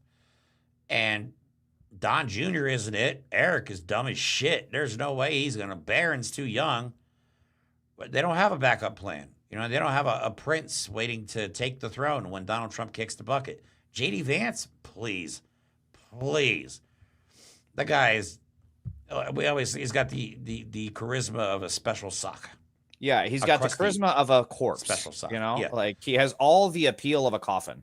And Don Jr. isn't it. Eric is dumb as shit. There's no way he's going to. Barron's too young. But they don't have a backup plan. You know, they don't have a prince waiting to take the throne when Donald Trump kicks the bucket. J.D. Vance, please. Please. The guy is, he's got the charisma of a special sock. Yeah, he's got the charisma of a corpse. Special sock. You know, like he has all the appeal of a coffin.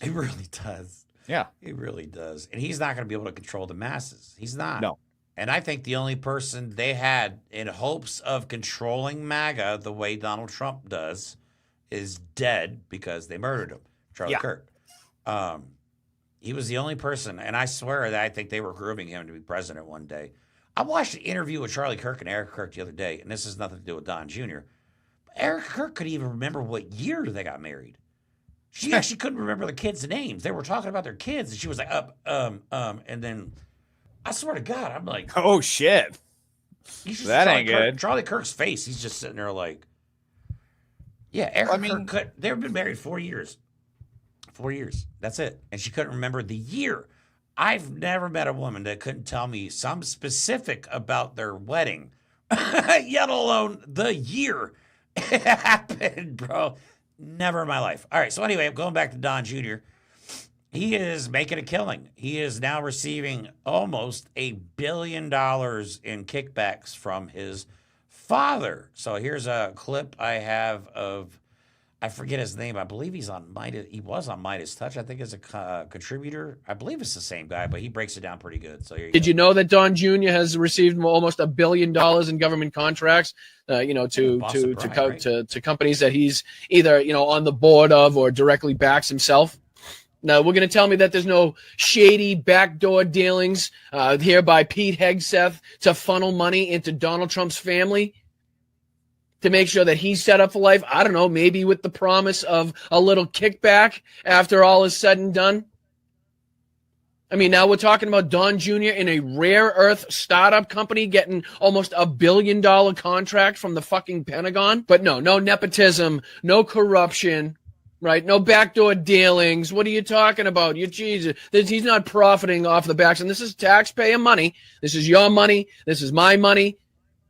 He really does. Yeah. He really does. And he's not going to be able to control the masses. He's not. No. And I think the only person they had in hopes of controlling MAGA the way Donald Trump does is dead because they murdered him, Charlie Kirk. He was the only person, and I swear that I think they were grooming him to be president one day. I watched an interview with Charlie Kirk and Eric Kirk the other day, and this has nothing to do with Don Jr. But Eric Kirk couldn't even remember what year they got married. She actually couldn't remember the kids' names. They were talking about their kids, and she was like, and then I swear to God, I'm like, oh shit, that ain't good. Charlie Kirk's face, he's just sitting there like, yeah, Eric Kirk, they've been married 4 years. 4 years. That's it. And she couldn't remember the year. I've never met a woman that couldn't tell me some specific about their wedding, yet alone the year it happened, bro. Never in my life. All right. So anyway, I'm going back to Don Jr. He is making a killing. He is now receiving almost $1 billion in kickbacks from his father. So here's a clip I have of, I forget his name. I believe he's on Midas. He was on Midas Touch. I think as a contributor. I believe it's the same guy, but he breaks it down pretty good. So Did you know that Don Jr. has received almost $1 billion in government contracts? To companies that he's either on the board of or directly backs himself. Now we're going to tell me that there's no shady backdoor dealings here by Pete Hegseth to funnel money into Donald Trump's family, to make sure that he's set up for life. I don't know, maybe with the promise of a little kickback after all is said and done. I mean, now we're talking about Don Jr. in a rare earth startup company getting almost $1 billion contract from the fucking Pentagon. But no nepotism, no corruption, right? No backdoor dealings. What are you talking about? Jesus. He's not profiting off the backs. And this is taxpayer money. This is your money. This is my money.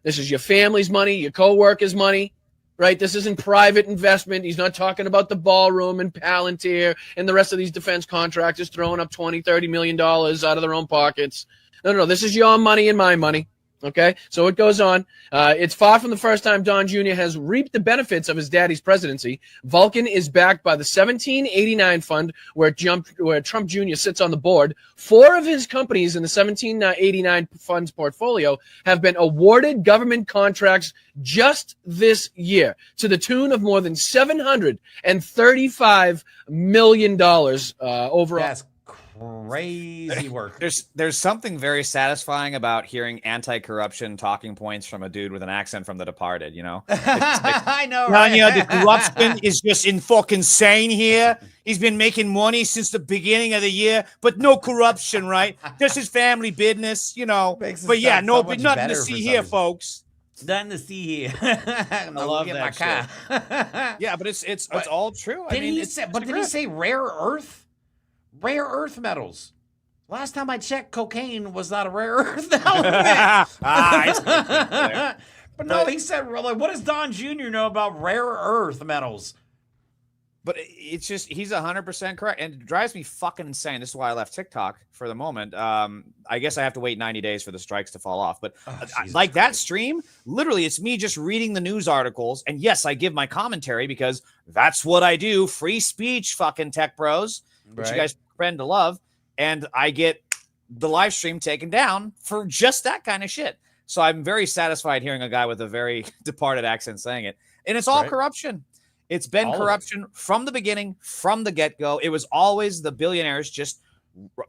This is your family's money, your co-workers' money, right? This isn't private investment. He's not talking about the ballroom and Palantir and the rest of these defense contractors throwing up $20, $30 million out of their own pockets. No. This is your money and my money. Okay, so it goes on. It's far from the first time Don Jr. has reaped the benefits of his daddy's presidency. Vulcan is backed by the 1789 fund, where Trump Jr. sits on the board. 4 of his companies in the 1789 fund's portfolio have been awarded government contracts just this year to the tune of more than $735 million overall. That's crazy work. There's something very satisfying about hearing anti-corruption talking points from a dude with an accent from The Departed, you know? I know, right? The corruption is just in fucking insane here. He's been making money since the beginning of the year, but no corruption, right? Just his family business, you know. But yeah, nothing to see here, folks. Nothing to see here. I love that shit. Yeah, but it's all true. Did he say rare earth? Rare earth metals. Last time I checked, cocaine was not a rare earth element. But no, he said, like, what does Don Jr. know about rare earth metals? But it's just, he's 100% correct. And it drives me fucking insane. This is why I left TikTok for the moment. I guess I have to wait 90 days for the strikes to fall off. But like that stream, literally, it's me just reading the news articles. And yes, I give my commentary because that's what I do. Free speech, fucking tech bros, which you guys friend to love. And I get the live stream taken down for just that kind of shit. So I'm very satisfied hearing a guy with a very departed accent saying it. And it's all corruption. It's been corruption from the beginning, from the get-go. It was always the billionaires just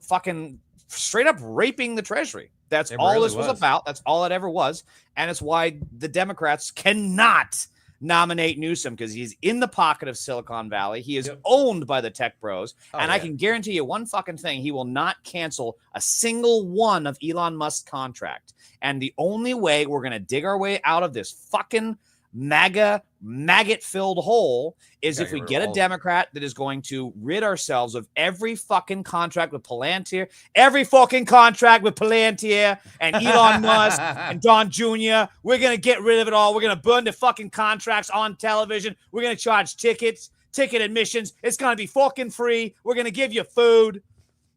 fucking straight up raping the treasury. That's all this was about. That's all it ever was. And it's why the Democrats cannot nominate Newsom, because he's in the pocket of Silicon Valley. He is owned by the tech bros. And I can guarantee you one fucking thing. He will not cancel a single one of Elon Musk's contract. And the only way we're going to dig our way out of this fucking maggot-filled hole is if we get a Democrat that is going to rid ourselves of every fucking contract with Palantir, every fucking contract with Palantir and Elon Musk and Don Jr. We're going to get rid of it all. We're going to burn the fucking contracts on television. We're going to charge ticket admissions. It's going to be fucking free. We're going to give you food.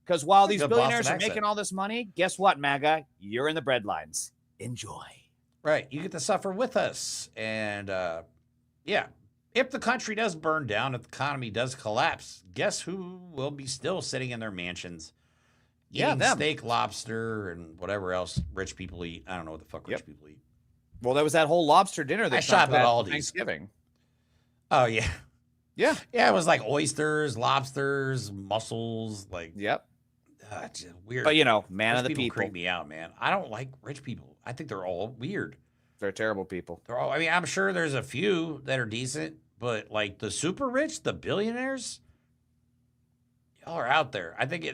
Because while these billionaires are making all this money, guess what, MAGA? You're in the breadlines. Enjoy. Right. You get to suffer with us. And, yeah, if the country does burn down, if the economy does collapse, guess who will be still sitting in their mansions eating steak, lobster, and whatever else rich people eat. I don't know what the fuck rich people eat. Well, there was that whole lobster dinner that I shop at Aldi's. Thanksgiving. Oh, yeah. Yeah. Yeah, it was like oysters, lobsters, mussels, like just weird. But, you know, man rich of the people. Creep me out, man. I don't like rich people. I think they're all weird. They're terrible people. They're all. I mean, I'm sure there's a few that are decent, but like the super rich, the billionaires, y'all are out there. I think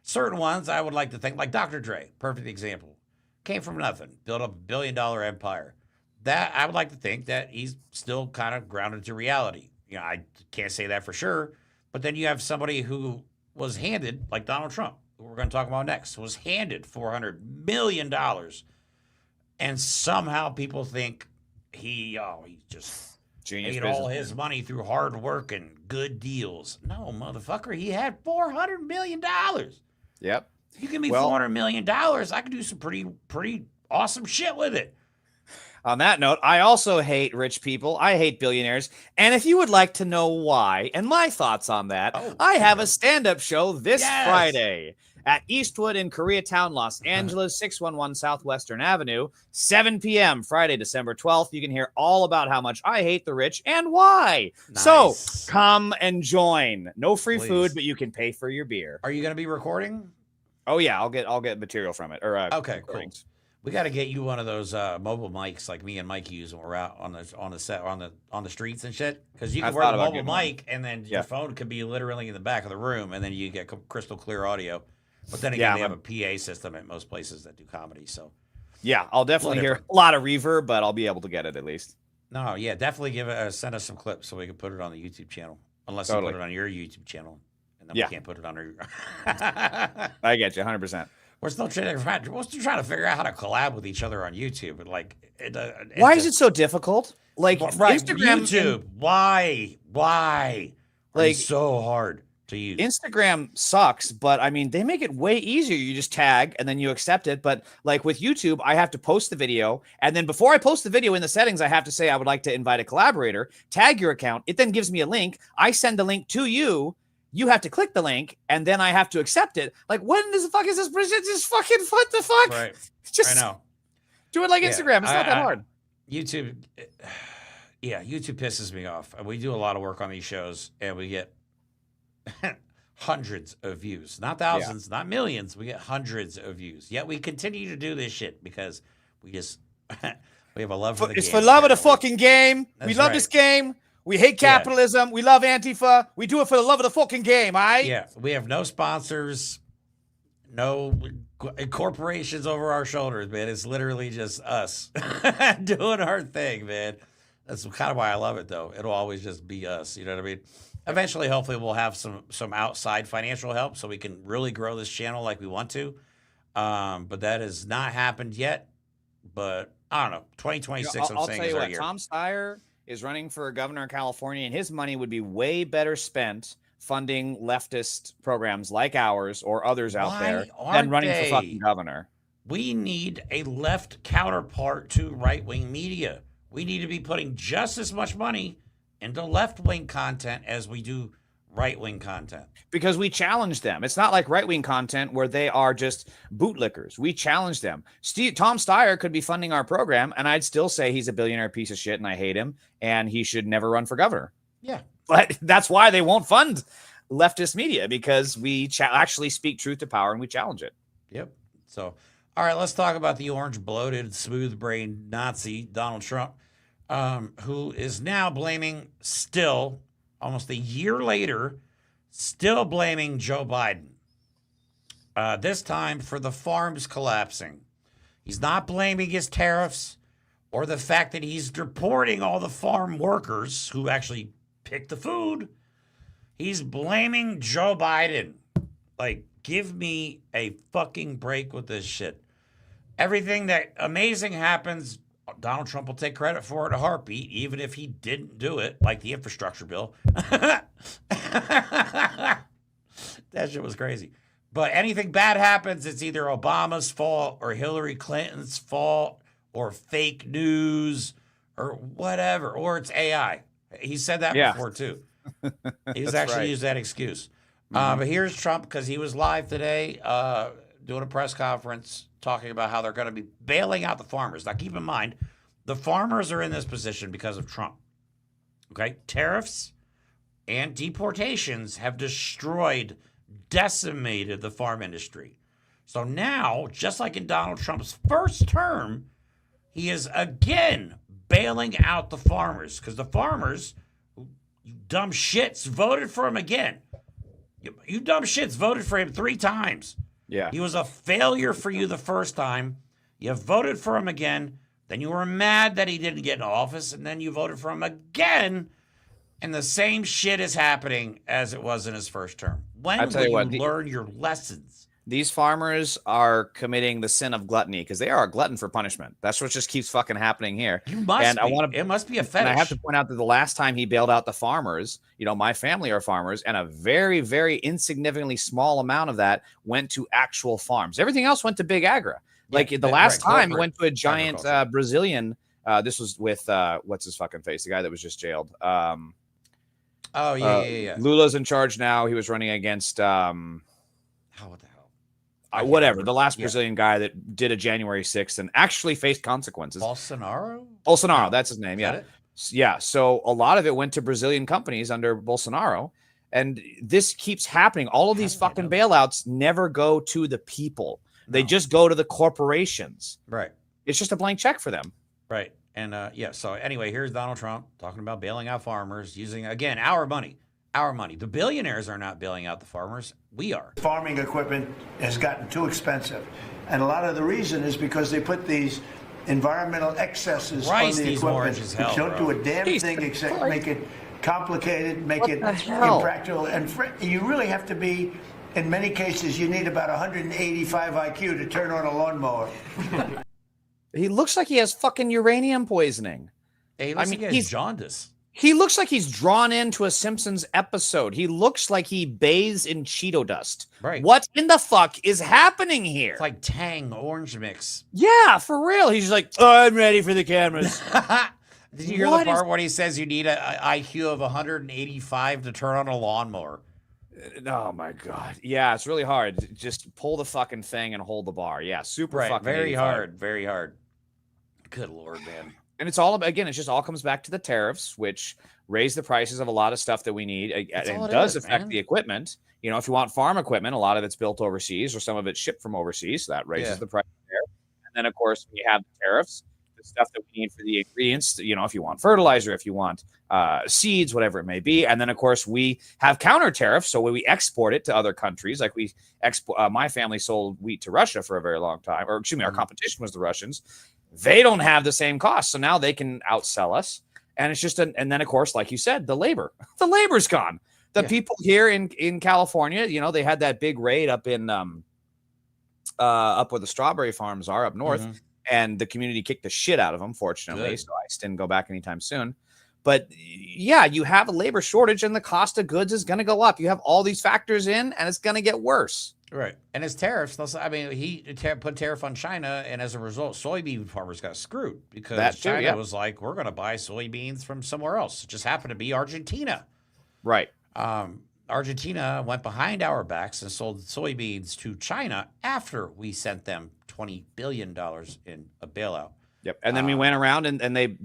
certain ones I would like to think, like Dr. Dre, perfect example, came from nothing, built up $1 billion empire. That I would like to think that he's still kind of grounded to reality. You know, I can't say that for sure, but then you have somebody who was handed, like Donald Trump, who we're going to talk about next, was handed $400 million. And somehow people think he just genius made all his money through hard work and good deals. No, motherfucker, he had $400 million. Yep. You give me $400 million, I can do some pretty awesome shit with it. On that note, I also hate rich people. I hate billionaires. And if you would like to know why and my thoughts on that, I have a stand-up show this Friday at Eastwood in Koreatown, Los Angeles, 611 Southwestern Avenue, 7 p.m. Friday, December 12th. You can hear all about how much I hate the rich and why. Nice. So come and join. No free food, but you can pay for your beer. Are you going to be recording? Oh yeah, I'll get material from it. Or okay, cool. We got to get you one of those mobile mics like me and Mike use when we're out on the set on the streets and shit. Because you can wear the mobile mic and then your phone could be literally in the back of the room, and then you get crystal clear audio. But then again, they have a PA system at most places that do comedy. So yeah, I'll definitely hear a lot of reverb, but I'll be able to get it at least. No, yeah, definitely send us some clips so we can put it on the YouTube channel. Unless you put it on your YouTube channel, and then we can't put it on our. I get you 100%. We're still trying to figure out how to collab with each other on YouTube, but like, why is it so difficult? Like Instagram, YouTube, why? Like it's so hard to use. Instagram sucks, but I mean, they make it way easier. You just tag and then you accept it. But like with YouTube, I have to post the video. And then before I post the video in the settings, I have to say I would like to invite a collaborator, tag your account. It then gives me a link. I send the link to you. You have to click the link and then I have to accept it. Like, when the fuck is this? Just fucking, what the fuck? Right. Just I know. Do it like Instagram. It's not that hard. YouTube. Yeah. YouTube pisses me off. We do a lot of work on these shows and we get hundreds of views, not thousands, not millions. We get hundreds of views. Yet we continue to do this shit because we just we have a love for the game. It's for love of the fucking game. We love this game. We hate capitalism. We love Antifa. We do it for the love of the fucking game, all right? Yeah. We have no sponsors, no corporations over our shoulders, man. It's literally just us doing our thing, man. That's kind of why I love it, though. It'll always just be us. You know what I mean? Eventually, hopefully, we'll have some outside financial help so we can really grow this channel like we want to. But that has not happened yet. But I don't know. 2026, I'll tell you what, year. Tom Steyer is running for governor in California, and his money would be way better spent funding leftist programs like ours or others out there than running for fucking governor. We need a left counterpart to right-wing media. We need to be putting just as much money into left-wing content as we do right-wing content. Because we challenge them. It's not like right-wing content where they are just bootlickers. We challenge them. Tom Steyer could be funding our program, and I'd still say he's a billionaire piece of shit, and I hate him, and he should never run for governor. Yeah. But that's why they won't fund leftist media, because we actually speak truth to power, and we challenge it. Yep. So, all right, let's talk about the orange, bloated, smooth-brained Nazi, Donald Trump, who is now blaming still, almost a year later, still blaming Joe Biden. This time for the farms collapsing. He's not blaming his tariffs or the fact that he's deporting all the farm workers who actually pick the food. He's blaming Joe Biden. Like, give me a fucking break with this shit. Everything that amazing happens, Donald Trump will take credit for it a heartbeat, even if he didn't do it, like the infrastructure bill. That shit was crazy. But anything bad happens, it's either Obama's fault or Hillary Clinton's fault or fake news or whatever, or it's AI. He said that before, too. He's actually used that excuse. But here's Trump, because he was live today doing a press conference talking about how they're going to be bailing out the farmers. Now, keep in mind, the farmers are in this position because of Trump. Okay? Tariffs and deportations have destroyed, decimated the farm industry. So now, just like in Donald Trump's first term, he is again bailing out the farmers, because the farmers, you dumb shits, voted for him again. You dumb shits voted for him 3 times. Yeah. He was a failure for you the first time. You voted for him again. Then you were mad that he didn't get in office, and then you voted for him again, and the same shit is happening as it was in his first term. When will you learn your lessons? These farmers are committing the sin of gluttony, because they are a glutton for punishment. That's what just keeps fucking happening here. You must be. It must be a fetish. And I have to point out that the last time he bailed out the farmers, my family are farmers, and a very, very insignificantly small amount of that went to actual farms. Everything else went to big agra. Like the last time it went to a giant Brazilian. This was with what's his fucking face? The guy that was just jailed. Lula's in charge now. He was running against what the hell? Whatever. The last Brazilian guy that did a January 6th and actually faced consequences. Bolsonaro, that's his name. Yeah. Yeah. So a lot of it went to Brazilian companies under Bolsonaro. And this keeps happening. All of these fucking bailouts never go to the people. They just go to the corporations. Right. It's just a blank check for them. Right. And so anyway, here's Donald Trump talking about bailing out farmers using, again, our money. Our money. The billionaires are not bailing out the farmers. We are. Farming equipment has gotten too expensive. And a lot of the reason is because they put these environmental excesses on the equipment, which don't do a damn thing except make it complicated, make it impractical. And you really have to be, in many cases, you need about 185 IQ to turn on a lawnmower. He looks like he has fucking uranium poisoning. He looks like he has jaundice. He looks like he's drawn into a Simpsons episode. He looks like he bathes in Cheeto dust. Right. What in the fuck is happening here? It's like Tang orange mix. Yeah, for real. He's like, I'm ready for the cameras. Did you hear the part when he says you need an IQ of 185 to turn on a lawnmower? Oh my God. Yeah, it's really hard. Just pull the fucking thing and hold the bar. Yeah, super fucking very 85. hard. Very hard. Good Lord, man. And it's all, again, it just all comes back to the tariffs, which raise the prices of a lot of stuff that we need. It does affect the equipment. If you want farm equipment, a lot of it's built overseas or some of it's shipped from overseas. So that raises the price there. And then, of course, we have the tariffs, the stuff that we need for the ingredients, if you want fertilizer, if you want seeds, whatever it may be. And then, of course, we have counter tariffs. So when we export it to other countries, like we export, my family sold wheat to Russia for a very long time, or excuse me, our competition was the Russians. They don't have the same cost. So now they can outsell us. And it's just, and then of course, like you said, the labor's gone. The people here in California, they had that big raid up in, up where the strawberry farms are up north, and the community kicked the shit out of them, fortunately. So ICE didn't go back anytime soon. But yeah, you have a labor shortage and the cost of goods is going to go up. You have all these factors in and it's going to get worse. Right. And his tariffs, I mean, he put tariff on China, and as a result, soybean farmers got screwed because China was like, we're going to buy soybeans from somewhere else. It just happened to be Argentina. Right. Argentina went behind our backs and sold soybeans to China after we sent them $20 billion in a bailout. Yep. And then we went around and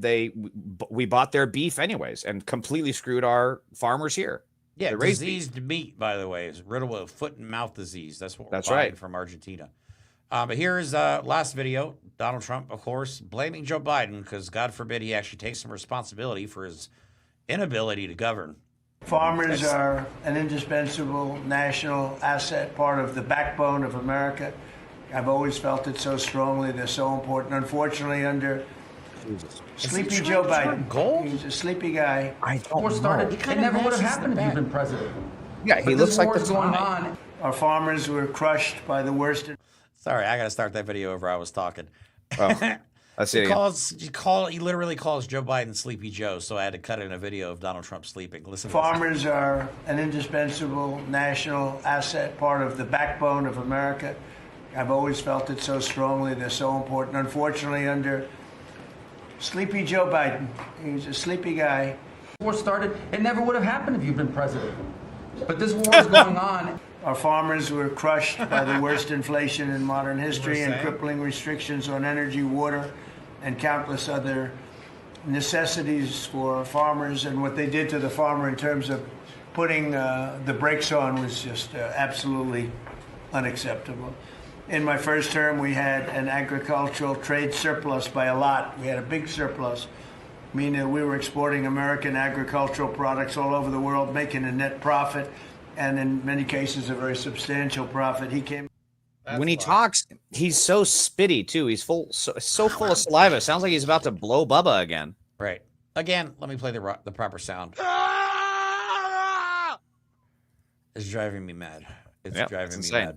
we bought their beef anyways and completely screwed our farmers here. Yeah, diseased meat, by the way, is riddled with foot and mouth disease. That's what we're buying from Argentina. But here's last video. Donald Trump, of course, blaming Joe Biden because God forbid he actually takes some responsibility for his inability to govern. Farmers are an indispensable national asset, part of the backbone of America. I've always felt it so strongly. They're so important. Unfortunately, under Sleepy Joe Biden, he's a sleepy guy. It never would have happened if you'd been president. Yeah, he looks like the going on. Our farmers were crushed by the worst. Sorry, I got to start that video over. I was talking. Oh, let's see. He literally calls Joe Biden Sleepy Joe, so I had to cut in a video of Donald Trump sleeping. Listen. Farmers are an indispensable national asset, part of the backbone of America. I've always felt it so strongly. They're so important. Unfortunately, under Sleepy Joe Biden, he's a sleepy guy. War started. It never would have happened if you'd been president. But this war is going on. Our farmers were crushed by the worst inflation in modern history and crippling restrictions on energy, water, and countless other necessities for farmers. And what they did to the farmer in terms of putting the brakes on was just absolutely unacceptable. In my first term, we had an agricultural trade surplus by a lot. We had a big surplus, meaning that we were exporting American agricultural products all over the world, making a net profit, and in many cases, a very substantial profit. He came. When he talks, he's so spitty too. He's so full of saliva. Sounds like he's about to blow Bubba again. Right. Again, let me play the proper sound. It's driving me mad. It's driving me mad.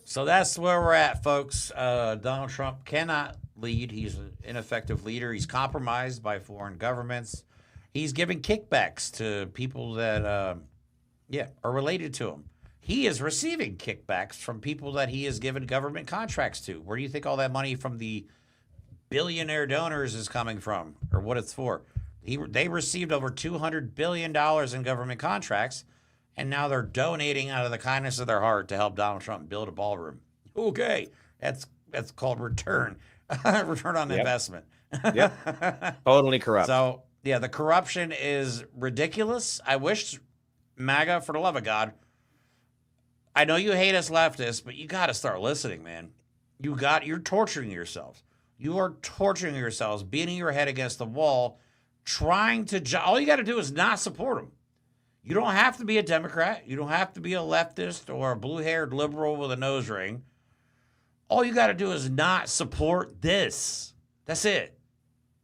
So that's where we're at, folks. Donald Trump cannot lead. He's an ineffective leader. He's compromised by foreign governments. He's giving kickbacks to people that, are related to him. He is receiving kickbacks from people that he has given government contracts to. Where do you think all that money from the billionaire donors is coming from, or what it's for? They received over $200 billion in government contracts, and now they're donating out of the kindness of their heart to help Donald Trump build a ballroom. Okay, that's called return on investment. Yep, totally corrupt. So yeah, the corruption is ridiculous. I wish MAGA, for the love of God, I know you hate us leftists, but you got to start listening, man. You're torturing yourselves. You are torturing yourselves, beating your head against the wall, trying to. All you got to do is not support them. You don't have to be a Democrat. You don't have to be a leftist or a blue-haired liberal with a nose ring. All you got to do is not support this. That's it.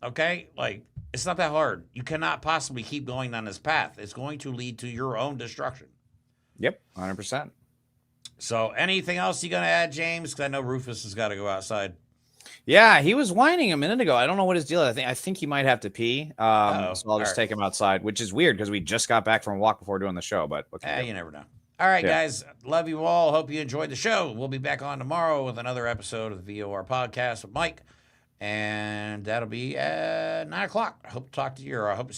Okay? Like, it's not that hard. You cannot possibly keep going down this path. It's going to lead to your own destruction. Yep, 100%. So anything else you going to add, James? Because I know Rufus has got to go outside. Yeah, he was whining a minute ago. I don't know what his deal is. I think he might have to pee. So I'll just take him outside, which is weird because we just got back from a walk before doing the show. But you never know. All right, guys. Love you all. Hope you enjoyed the show. We'll be back on tomorrow with another episode of the VOR podcast with Mike. And that'll be at 9 o'clock. I hope to talk to you, or I hope to see you.